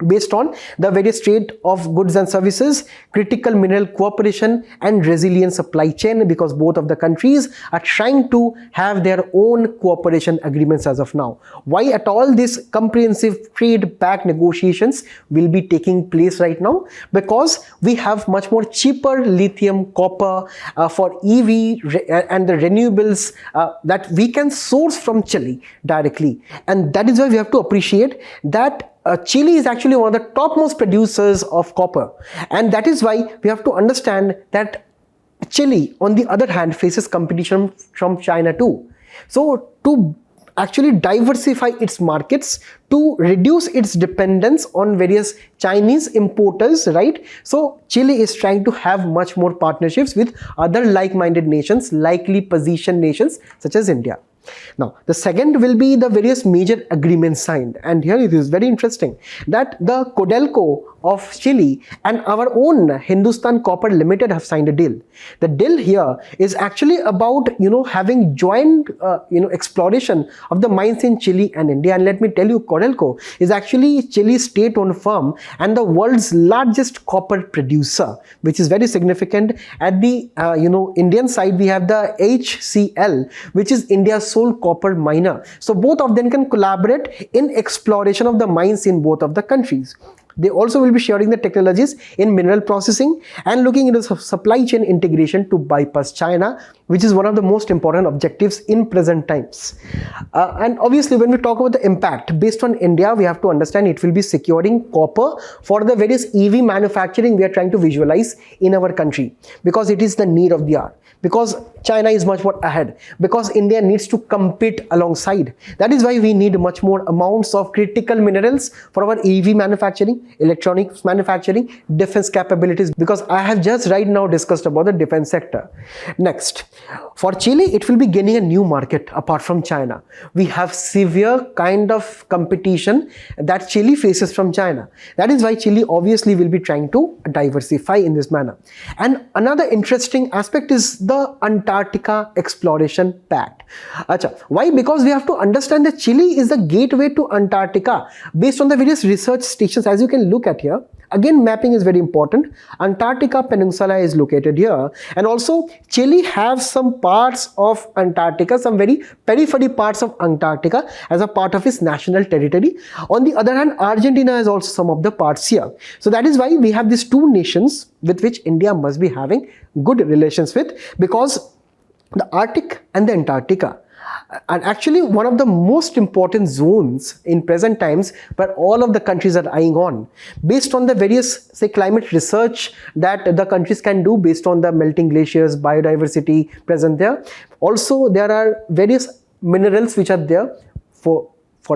based on the various trade of goods and services, critical mineral cooperation and resilient supply chain, because both of the countries are trying to have their own cooperation agreements as of now. Why at all this comprehensive trade pact negotiations will be taking place right now? Because we have much more cheaper lithium, copper for EV and the renewables that we can source from Chile directly. And that is why we have to appreciate that Chile is actually one of the topmost producers of copper, and that is why we have to understand that Chile, on the other hand, faces competition from China too. So to actually diversify its markets, to reduce its dependence on various Chinese importers, right? So Chile is trying to have much more partnerships with other like-minded nations, likely positioned nations such as India. Now, the second will be the various major agreements signed, and here it is very interesting that the Codelco of Chile and our own Hindustan Copper Limited have signed a deal. The deal here is actually about having joint exploration of the mines in Chile and India. And let me tell you, Codelco is actually Chile's state-owned firm and the world's largest copper producer, which is very significant. At the Indian side, we have the HCL, which is India's sole copper miner. So both of them can collaborate in exploration of the mines in both of the countries. They also will be sharing the technologies in mineral processing and looking into supply chain integration to bypass China, which is one of the most important objectives in present times. And obviously, when we talk about the impact based on India, we have to understand it will be securing copper for the various EV manufacturing we are trying to visualize in our country, because it is the need of the hour. Because China is much more ahead, because India needs to compete alongside. That is why we need much more amounts of critical minerals for our EV manufacturing, electronics manufacturing, defense capabilities, because I have just right now discussed about the defense sector. Next, for Chile, it will be gaining a new market apart from China. We have severe kind of competition that Chile faces from China. That is why Chile obviously will be trying to diversify in this manner. And another interesting aspect is the Antarctica Exploration Pact. Why? Because we have to understand that Chile is the gateway to Antarctica based on the various research stations, as you can look at here. Again, mapping is very important. Antarctica Peninsula is located here, and also Chile has some parts of Antarctica, some very periphery parts of Antarctica as a part of its national territory. On the other hand, Argentina has also some of the parts here. So that is why we have these two nations with which India must be having good relations with, because the Arctic and the Antarctica are actually one of the most important zones in present times where all of the countries are eyeing on, based on the various, say, climate research that the countries can do based on the melting glaciers, biodiversity present there. Also, there are various minerals which are there for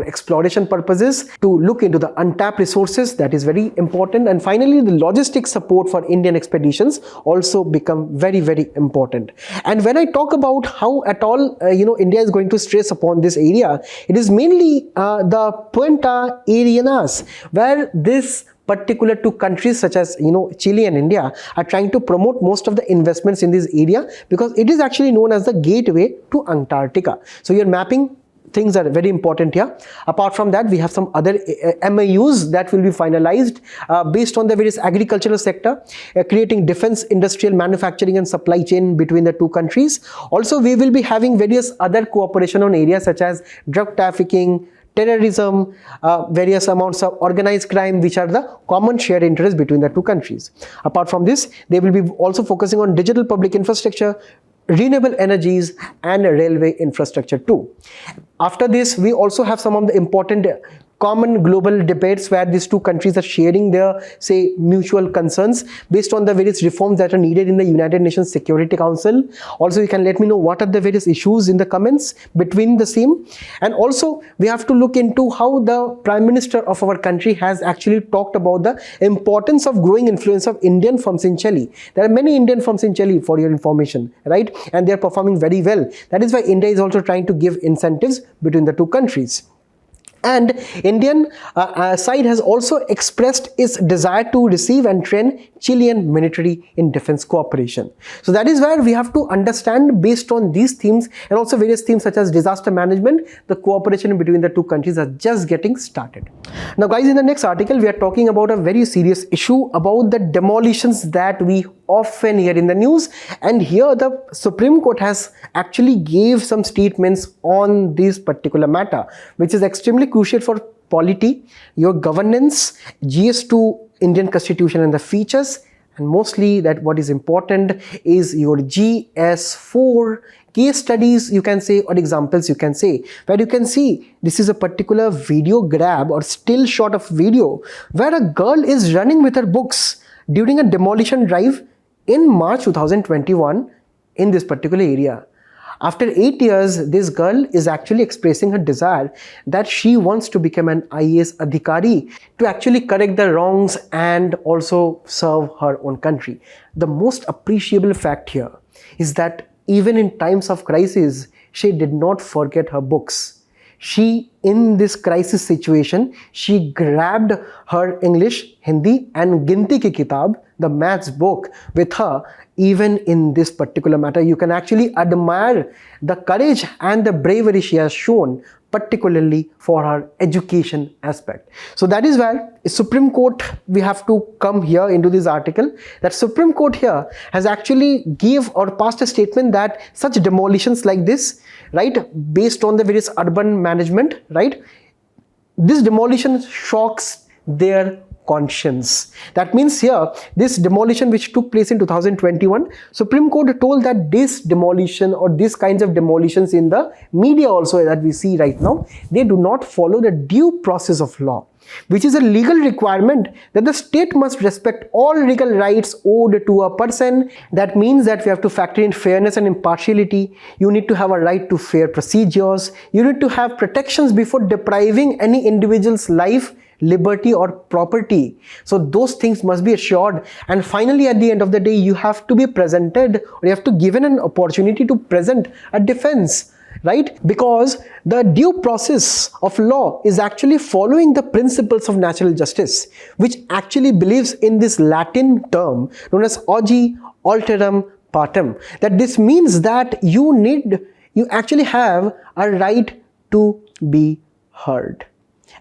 exploration purposes, to look into the untapped resources. That is very important. And finally, the logistic support for Indian expeditions also become very, very important. And when I talk about how at all India is going to stress upon this area, it is mainly the Punta Arenas, where this particular two countries such as Chile and India are trying to promote most of the investments in this area, because it is actually known as the gateway to Antarctica. So your mapping things are very important here. Apart from that, we have some other MAUs that will be finalized based on the various agricultural sector, creating defense industrial manufacturing and supply chain between the two countries. Also, we will be having various other cooperation on areas such as drug trafficking, terrorism, various amounts of organized crime, which are the common shared interests between the two countries. Apart from this, they will be also focusing on digital public infrastructure, renewable energies, and railway infrastructure too. After this, we also have some of the important common global debates where these two countries are sharing their, say, mutual concerns based on the various reforms that are needed in the United Nations Security Council. Also, you can let me know what are the various issues in the comments between the same. And also, we have to look into how the Prime Minister of our country has actually talked about the importance of growing influence of Indian firms in Chile. There are many Indian firms in Chile, for your information, right? And they are performing very well. That is why India is also trying to give incentives between the two countries. And Indian side has also expressed its desire to receive and train Chilean military in defense cooperation. So that is where we have to understand, based on these themes and also various themes such as disaster management, the cooperation between the two countries are just getting started. Now guys, in the next article, we are talking about a very serious issue about the demolitions that we often hear in the news. And here the Supreme Court has actually gave some statements on this particular matter, which is extremely crucial for polity, your governance, GS2 Indian Constitution and the features, and mostly that what is important is your GS4 case studies, you can say, or examples, you can say, where you can see this is a particular video grab or still shot of video where a girl is running with her books during a demolition drive in March 2021 in this particular area. After 8 years, this girl is actually expressing her desire that she wants to become an IAS Adhikari to actually correct the wrongs and also serve her own country. The most appreciable fact here is that even in times of crisis, she did not forget her books. She, in this crisis situation, she grabbed her English, Hindi and Ginti ki kitab, the maths book, with her. Even in this particular matter, you can actually admire the courage and the bravery she has shown, particularly for her education aspect. So that is where Supreme Court, we have to come here into this article, that Supreme Court here has actually gave or passed a statement that such demolitions like this, right, based on the various urban management, right, this demolition shocks their conscience. That means here, this demolition which took place in 2021, Supreme Court told that this demolition or these kinds of demolitions in the media also that we see right now, they do not follow the due process of law, which is a legal requirement that the state must respect all legal rights owed to a person. That means that we have to factor in fairness and impartiality. You need to have a right to fair procedures. You need to have protections before depriving any individual's life, liberty or property. So those things must be assured. And finally, at the end of the day, you have to be presented, or you have to given an opportunity to present a defense, right? Because the due process of law is actually following the principles of natural justice, which actually believes in this Latin term known as auge alterum partem. That this means that you actually have a right to be heard.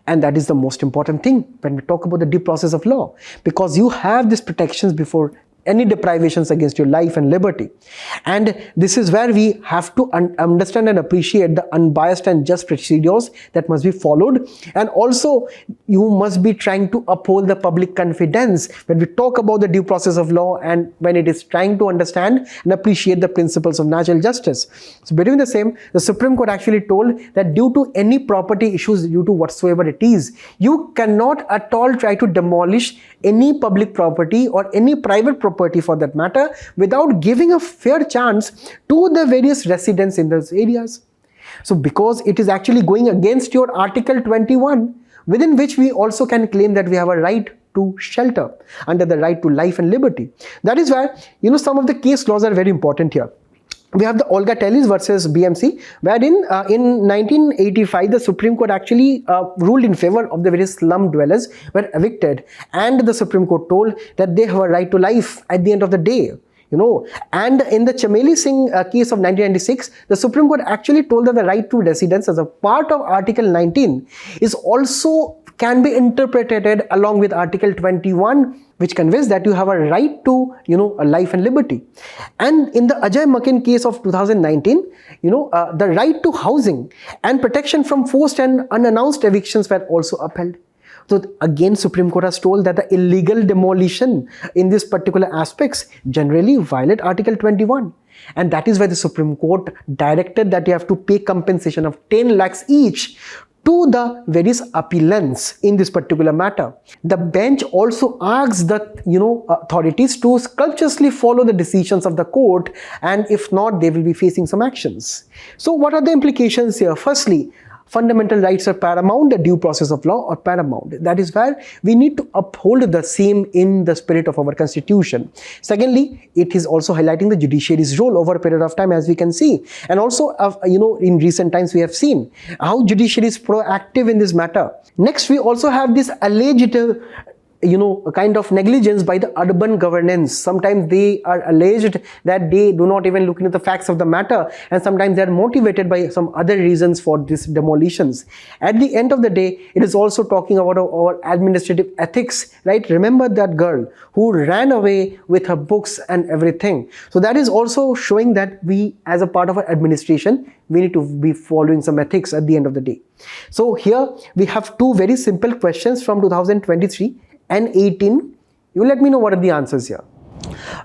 And that is the most important thing when we talk about the due process of law, because you have these protections before any deprivations against your life and liberty. And this is where we have to understand and appreciate the unbiased and just procedures that must be followed. And also, you must be trying to uphold the public confidence when we talk about the due process of law and when it is trying to understand and appreciate the principles of natural justice. So between the same, the Supreme Court actually told that due to any property issues, due to whatsoever it is, you cannot at all try to demolish any public property or any private property for that matter without giving a fair chance to the various residents in those areas. So because it is actually going against your Article 21, within which we also can claim that we have a right to shelter under the right to life and liberty. That is why, some of the case laws are very important here. We have the Olga Tellis versus BMC, wherein in 1985, the Supreme Court actually ruled in favor of the various slum dwellers were evicted, and the Supreme Court told that they have a right to life at the end of the day. And in the Chameli Singh case of 1996, the Supreme Court actually told that the right to residence as a part of Article 19 is also can be interpreted along with Article 21, which conveys that you have a right to, a life and liberty. And in the Ajay Makin case of 2019, the right to housing and protection from forced and unannounced evictions were also upheld. So again, Supreme Court has told that the illegal demolition in these particular aspects generally violate Article 21. And that is why the Supreme Court directed that you have to pay compensation of 10 lakhs each to the various appellants in this particular matter. The bench also asks the authorities to scrupulously follow the decisions of the court, and if not, they will be facing some actions. So what are the implications here? Firstly, fundamental rights are paramount, the due process of law are paramount. That is where we need to uphold the same in the spirit of our constitution. Secondly, it is also highlighting the judiciary's role over a period of time, as we can see. And also, in recent times, we have seen how judiciary is proactive in this matter. Next, we also have this alleged a kind of negligence by the urban governance. Sometimes they are alleged that they do not even look into the facts of the matter, and sometimes they are motivated by some other reasons for these demolitions. At the end of the day, it is also talking about our administrative ethics, right? Remember that girl who ran away with her books and everything. So that is also showing that we, as a part of our administration, we need to be following some ethics at the end of the day. So here we have two very simple questions from 2023 and 18. You let me know what are the answers here.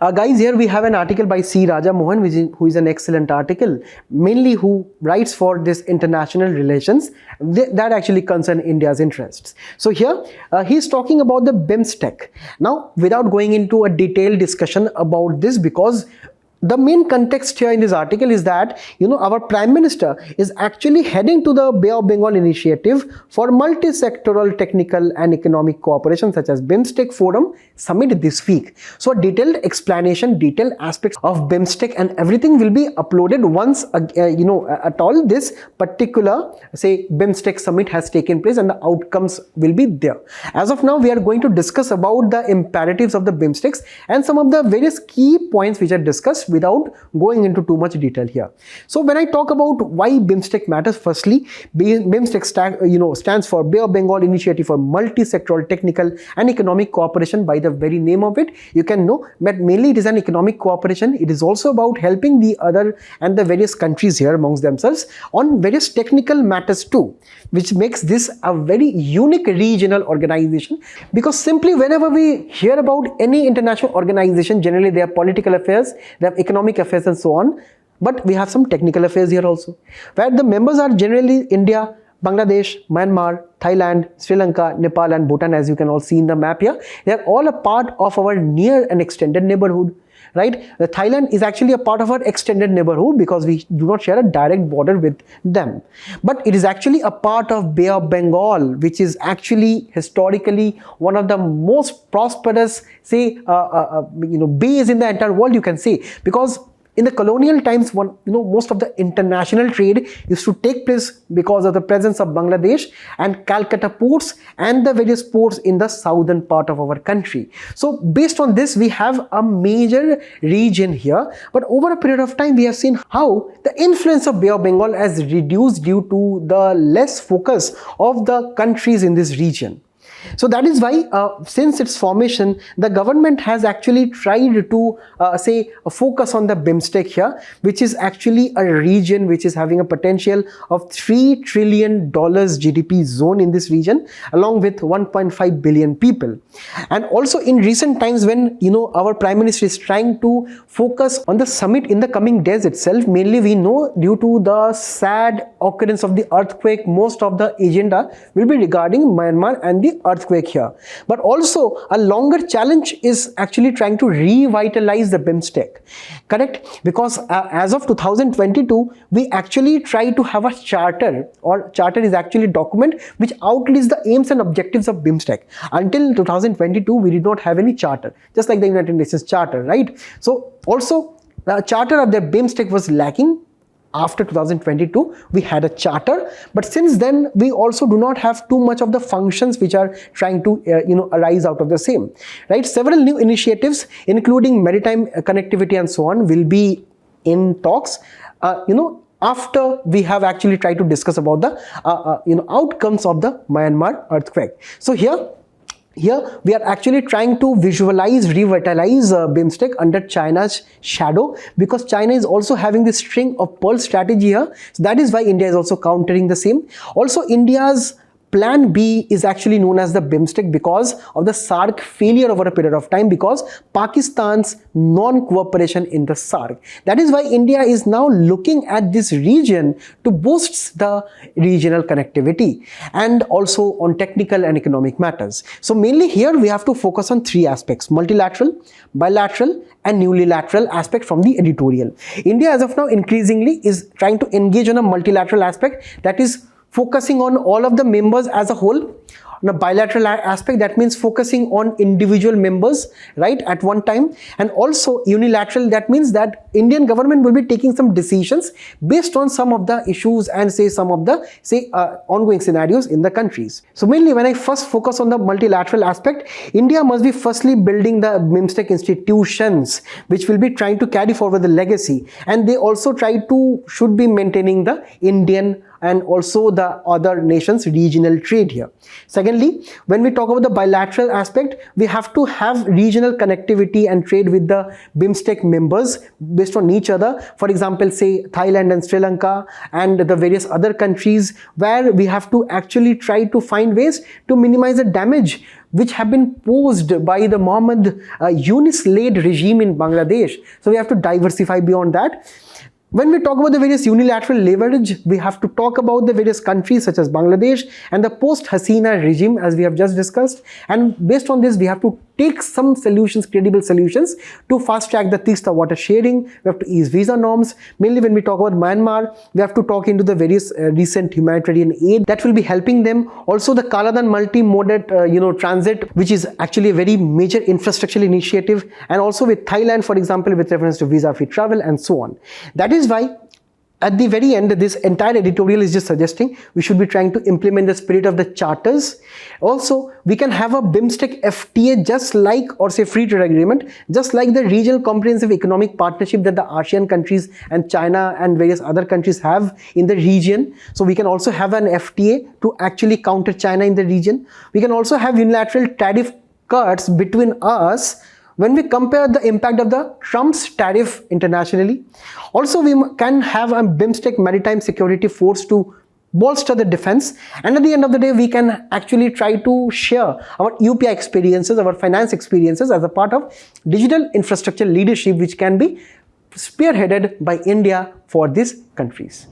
Guys, here we have an article by C. Raja Mohan, who is an excellent article, mainly who writes for this international relations that actually concern India's interests. So here he's talking about the BIMSTEC. Now, without going into a detailed discussion about this, because the main context here in this article is that, our Prime Minister is actually heading to the Bay of Bengal initiative for multi-sectoral technical and economic cooperation such as BIMSTEC Forum Summit this week. So a detailed explanation, detailed aspects of BIMSTEC and everything will be uploaded once, at all this particular, say, BIMSTEC Summit has taken place and the outcomes will be there. As of now, we are going to discuss about the imperatives of the BIMSTECs and some of the various key points which are discussed without going into too much detail here. So when I talk about why BIMSTEC matters, firstly, BIMSTEC stands for Bay of Bengal Initiative for Multi-Sectoral Technical and Economic Cooperation. By the very name of it, you can know that mainly it is an economic cooperation. It is also about helping the other and the various countries here amongst themselves on various technical matters too, which makes this a very unique regional organization, because simply whenever we hear about any international organization, generally they have political affairs, they have economic affairs and so on, but we have some technical affairs here also, where the members are generally India, Bangladesh, Myanmar, Thailand, Sri Lanka, Nepal and Bhutan. As you can all see in the map here, they are all a part of our near and extended neighborhood. Right? The Thailand is actually a part of our extended neighborhood because we do not share a direct border with them. But it is actually a part of Bay of Bengal, which is actually historically one of the most prosperous, say, bays in the entire world, you can say, because in the colonial times, most of the international trade used to take place because of the presence of Bangladesh and Calcutta ports and the various ports in the southern part of our country. So based on this, we have a major region here. But over a period of time, we have seen how the influence of Bay of Bengal has reduced due to the less focus of the countries in this region. So that is why since its formation, the government has actually tried to focus on the BIMSTEC here, which is actually a region which is having a potential of $3 trillion GDP zone in this region, along with 1.5 billion people. And also in recent times, when our Prime Minister is trying to focus on the summit in the coming days itself, mainly we know due to the sad occurrence of the earthquake, most of the agenda will be regarding Myanmar and the earthquake here. But also a longer challenge is actually trying to revitalize the BIMSTEC, correct? Because as of 2022, we actually try to have a charter, or charter is actually a document which outlines the aims and objectives of BIMSTEC. Until 2022, we did not have any charter, just like the United Nations Charter, right? So also the charter of the BIMSTEC was lacking. After 2022, we had a charter, but since then we also do not have too much of the functions which are trying to arise out of the same, right? Several new initiatives, including maritime connectivity and so on, will be in talks after we have actually tried to discuss about the outcomes of the Myanmar earthquake. So here we are actually trying to visualize, revitalize BIMSTEC under China's shadow, because China is also having this string of pearl strategy here. So that is why India is also countering the same. Also, India's Plan B is actually known as the BIMSTEC because of the SAARC failure over a period of time, because Pakistan's non-cooperation in the SAARC. That is why India is now looking at this region to boost the regional connectivity and also on technical and economic matters. So mainly here we have to focus on three aspects: multilateral, bilateral and unilateral aspect from the editorial. India as of now increasingly is trying to engage on a multilateral aspect, that is focusing on all of the members as a whole. On a bilateral aspect, that means focusing on individual members, right, at one time. And also unilateral, that means that Indian government will be taking some decisions based on some of the issues and some of the ongoing scenarios in the countries. So mainly when I first focus on the multilateral aspect, India must be firstly building the BIMSTEC institutions which will be trying to carry forward the legacy, and they also should be maintaining the Indian and also the other nations' regional trade here. Secondly, when we talk about the bilateral aspect, we have to have regional connectivity and trade with the BIMSTEC members based on each other. For example, say Thailand and Sri Lanka and the various other countries, where we have to actually try to find ways to minimize the damage which have been posed by the Mohammed Yunus-led regime in Bangladesh. So we have to diversify beyond that. When we talk about the various unilateral leverage, we have to talk about the various countries such as Bangladesh and the post-Hasina regime, as we have just discussed. And based on this, we have to take some solutions, credible solutions, to fast track the Tista water sharing. We have to ease visa norms. Mainly when we talk about Myanmar, we have to talk into the various recent humanitarian aid that will be helping them. Also the Kaladan multi-moded transit, which is actually a very major infrastructural initiative, and also with Thailand, for example, with reference to visa-free travel and so on. That is why at the very end, this entire editorial is just suggesting we should be trying to implement the spirit of the charters. Also, we can have a BIMSTEC FTA just like, or say free trade agreement, just like the regional comprehensive economic partnership that the ASEAN countries and China and various other countries have in the region. So we can also have an FTA to actually counter China in the region. We can also have unilateral tariff cuts between us when we compare the impact of the Trump's tariff internationally. Also, we can have a BIMSTEC maritime security force to bolster the defense, and at the end of the day, we can actually try to share our UPI experiences, our finance experiences as a part of digital infrastructure leadership, which can be spearheaded by India for these countries.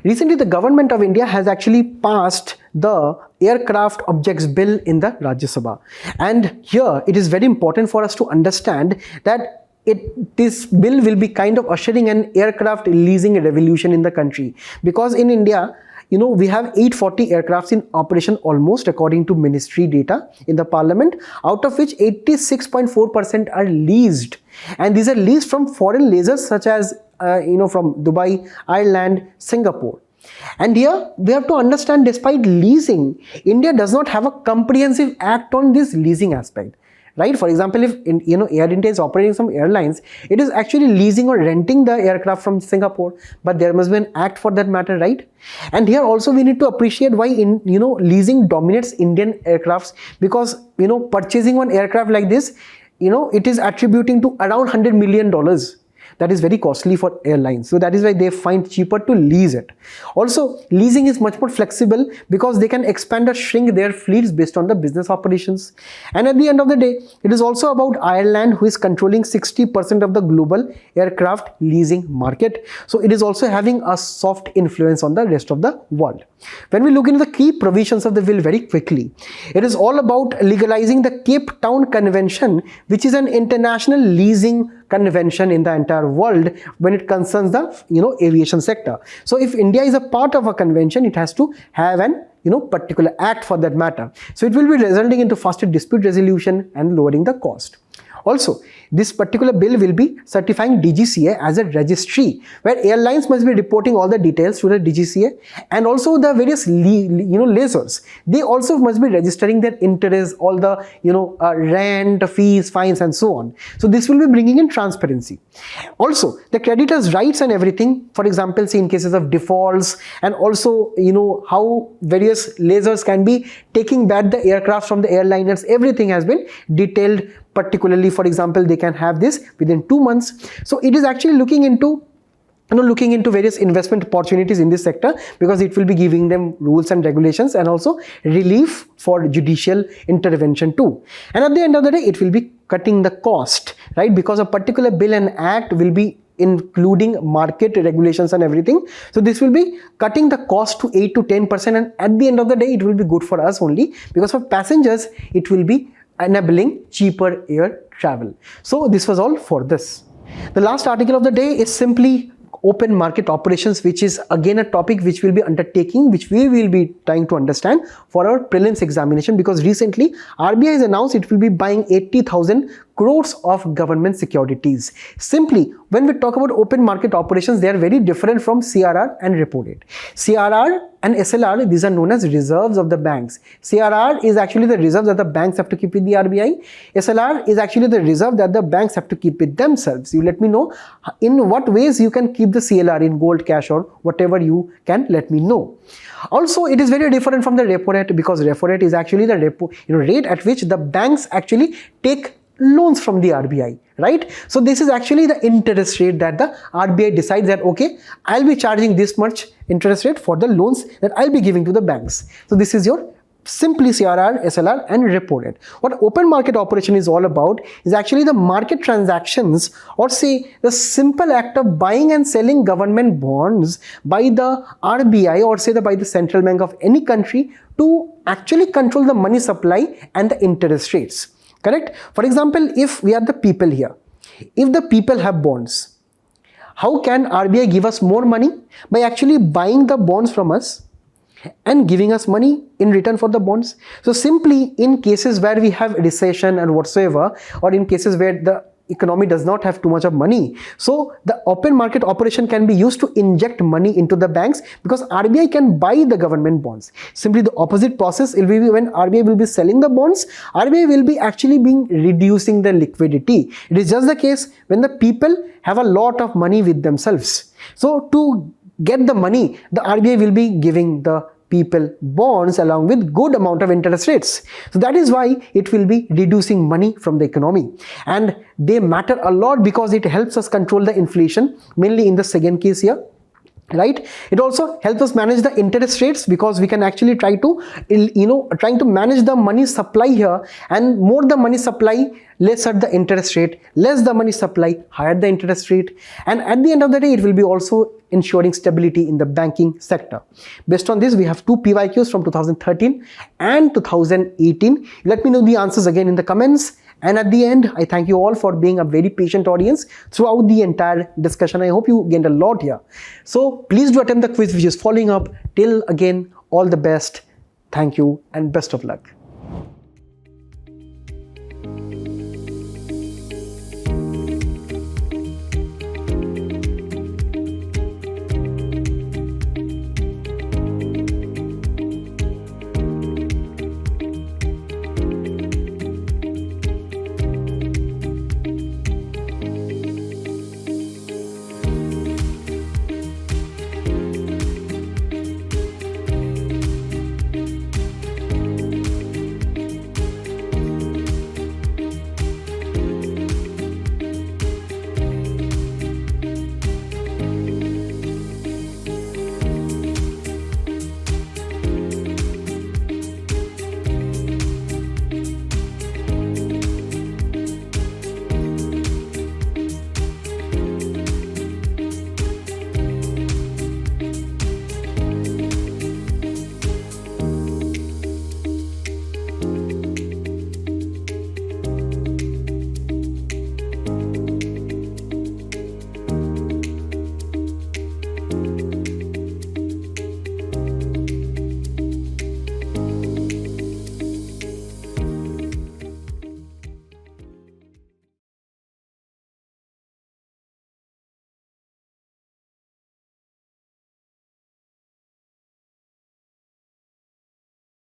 Recently, the government of India has actually passed the aircraft objects bill in the Rajya Sabha, and here it is very important for us to understand that this bill will be kind of ushering an aircraft leasing revolution in the country, because in India, we have 840 aircrafts in operation almost, according to ministry data in the parliament, out of which 86.4% are leased, and these are leased from foreign lessors such as from Dubai, Ireland, Singapore. And here we have to understand, despite leasing, India does not have a comprehensive act on this leasing aspect. Right? For example, if Air India is operating some airlines, it is actually leasing or renting the aircraft from Singapore, but there must be an act for that matter, right? And here also we need to appreciate why leasing dominates Indian aircrafts, because purchasing one aircraft like this, it is attributing to around $100 million. That is very costly for airlines. So that is why they find cheaper to lease it. Also, leasing is much more flexible because they can expand or shrink their fleets based on the business operations. And at the end of the day, it is also about Ireland, who is controlling 60% of the global aircraft leasing market. So it is also having a soft influence on the rest of the world. When we look into the key provisions of the bill very quickly, it is all about legalizing the Cape Town Convention, which is an international leasing convention in the entire world when it concerns the aviation sector. So if India is a part of a convention, it has to have an particular act for that matter. So it will be resulting into faster dispute resolution and lowering the cost. Also, this particular bill will be certifying DGCA as a registry, where airlines must be reporting all the details to the DGCA, and also the various lessors, they also must be registering their interest, all the rent, fees, fines, and so on. So this will be bringing in transparency. Also, the creditors' rights and everything, for example, say in cases of defaults, and also how various lessors can be taking back the aircraft from the airliners, everything has been detailed. Particularly, for example, they can have this within 2 months. So it is actually looking into various investment opportunities in this sector, because it will be giving them rules and regulations and also relief for judicial intervention too. And at the end of the day, it will be cutting the cost, right? Because a particular bill and act will be including market regulations and everything. So this will be cutting the cost to 8 to 10%, and at the end of the day, it will be good for us only, because for passengers, it will be enabling cheaper air travel. So this was all for this. The last article of the day is simply open market operations, which is again a topic which we'll be undertaking, which we will be trying to understand for our prelims examination, because recently RBI has announced it will be buying 80,000 crores of government securities. Simply, when we talk about open market operations, they are very different from CRR and repo rate. CRR and SLR, these are known as reserves of the banks. CRR is actually the reserve that the banks have to keep with the RBI. SLR is actually the reserve that the banks have to keep with themselves. You let me know in what ways you can keep the CLR in gold, cash, or whatever you can let me know. Also, it is very different from the repo rate, because repo rate is actually the rate at which the banks actually take loans from the RBI, right? So this is actually the interest rate that the RBI decides that, okay, I'll be charging this much interest rate for the loans that I'll be giving to the banks. So this is your simply CRR, SLR, and repo rate. What open market operation is all about is actually the market transactions, or say the simple act of buying and selling government bonds by the RBI, or say by the central bank of any country, to actually control the money supply and the interest rates. correct? For example, if we are the people here, if the people have bonds, how can RBI give us more money? By actually buying the bonds from us and giving us money in return for the bonds. So simply in cases where we have recession and whatsoever, or in cases where the economy does not have too much of money, so the open market operation can be used to inject money into the banks, because RBI can buy the government bonds. Simply the opposite process will be when RBI will be selling the bonds, RBI will be actually reducing the liquidity. It is just the case when the people have a lot of money with themselves. So to get the money, the RBI will be giving the people bonds along with good amount of interest rates. So that is why it will be reducing money from the economy, and they matter a lot because it helps us control the inflation, mainly in the second case here, right? It also helps us manage the interest rates, because we can actually try to trying to manage the money supply here, and more the money supply, lesser the interest rate, less the money supply, higher the interest rate, and at the end of the day it will be also ensuring stability in the banking sector. Based on this, we have two PYQs from 2013 and 2018. Let me know the answers again in the comments. And at the end, I thank you all for being a very patient audience throughout the entire discussion. I hope you gained a lot here. So please do attempt the quiz which is following up. Till again, all the best. Thank you and best of luck.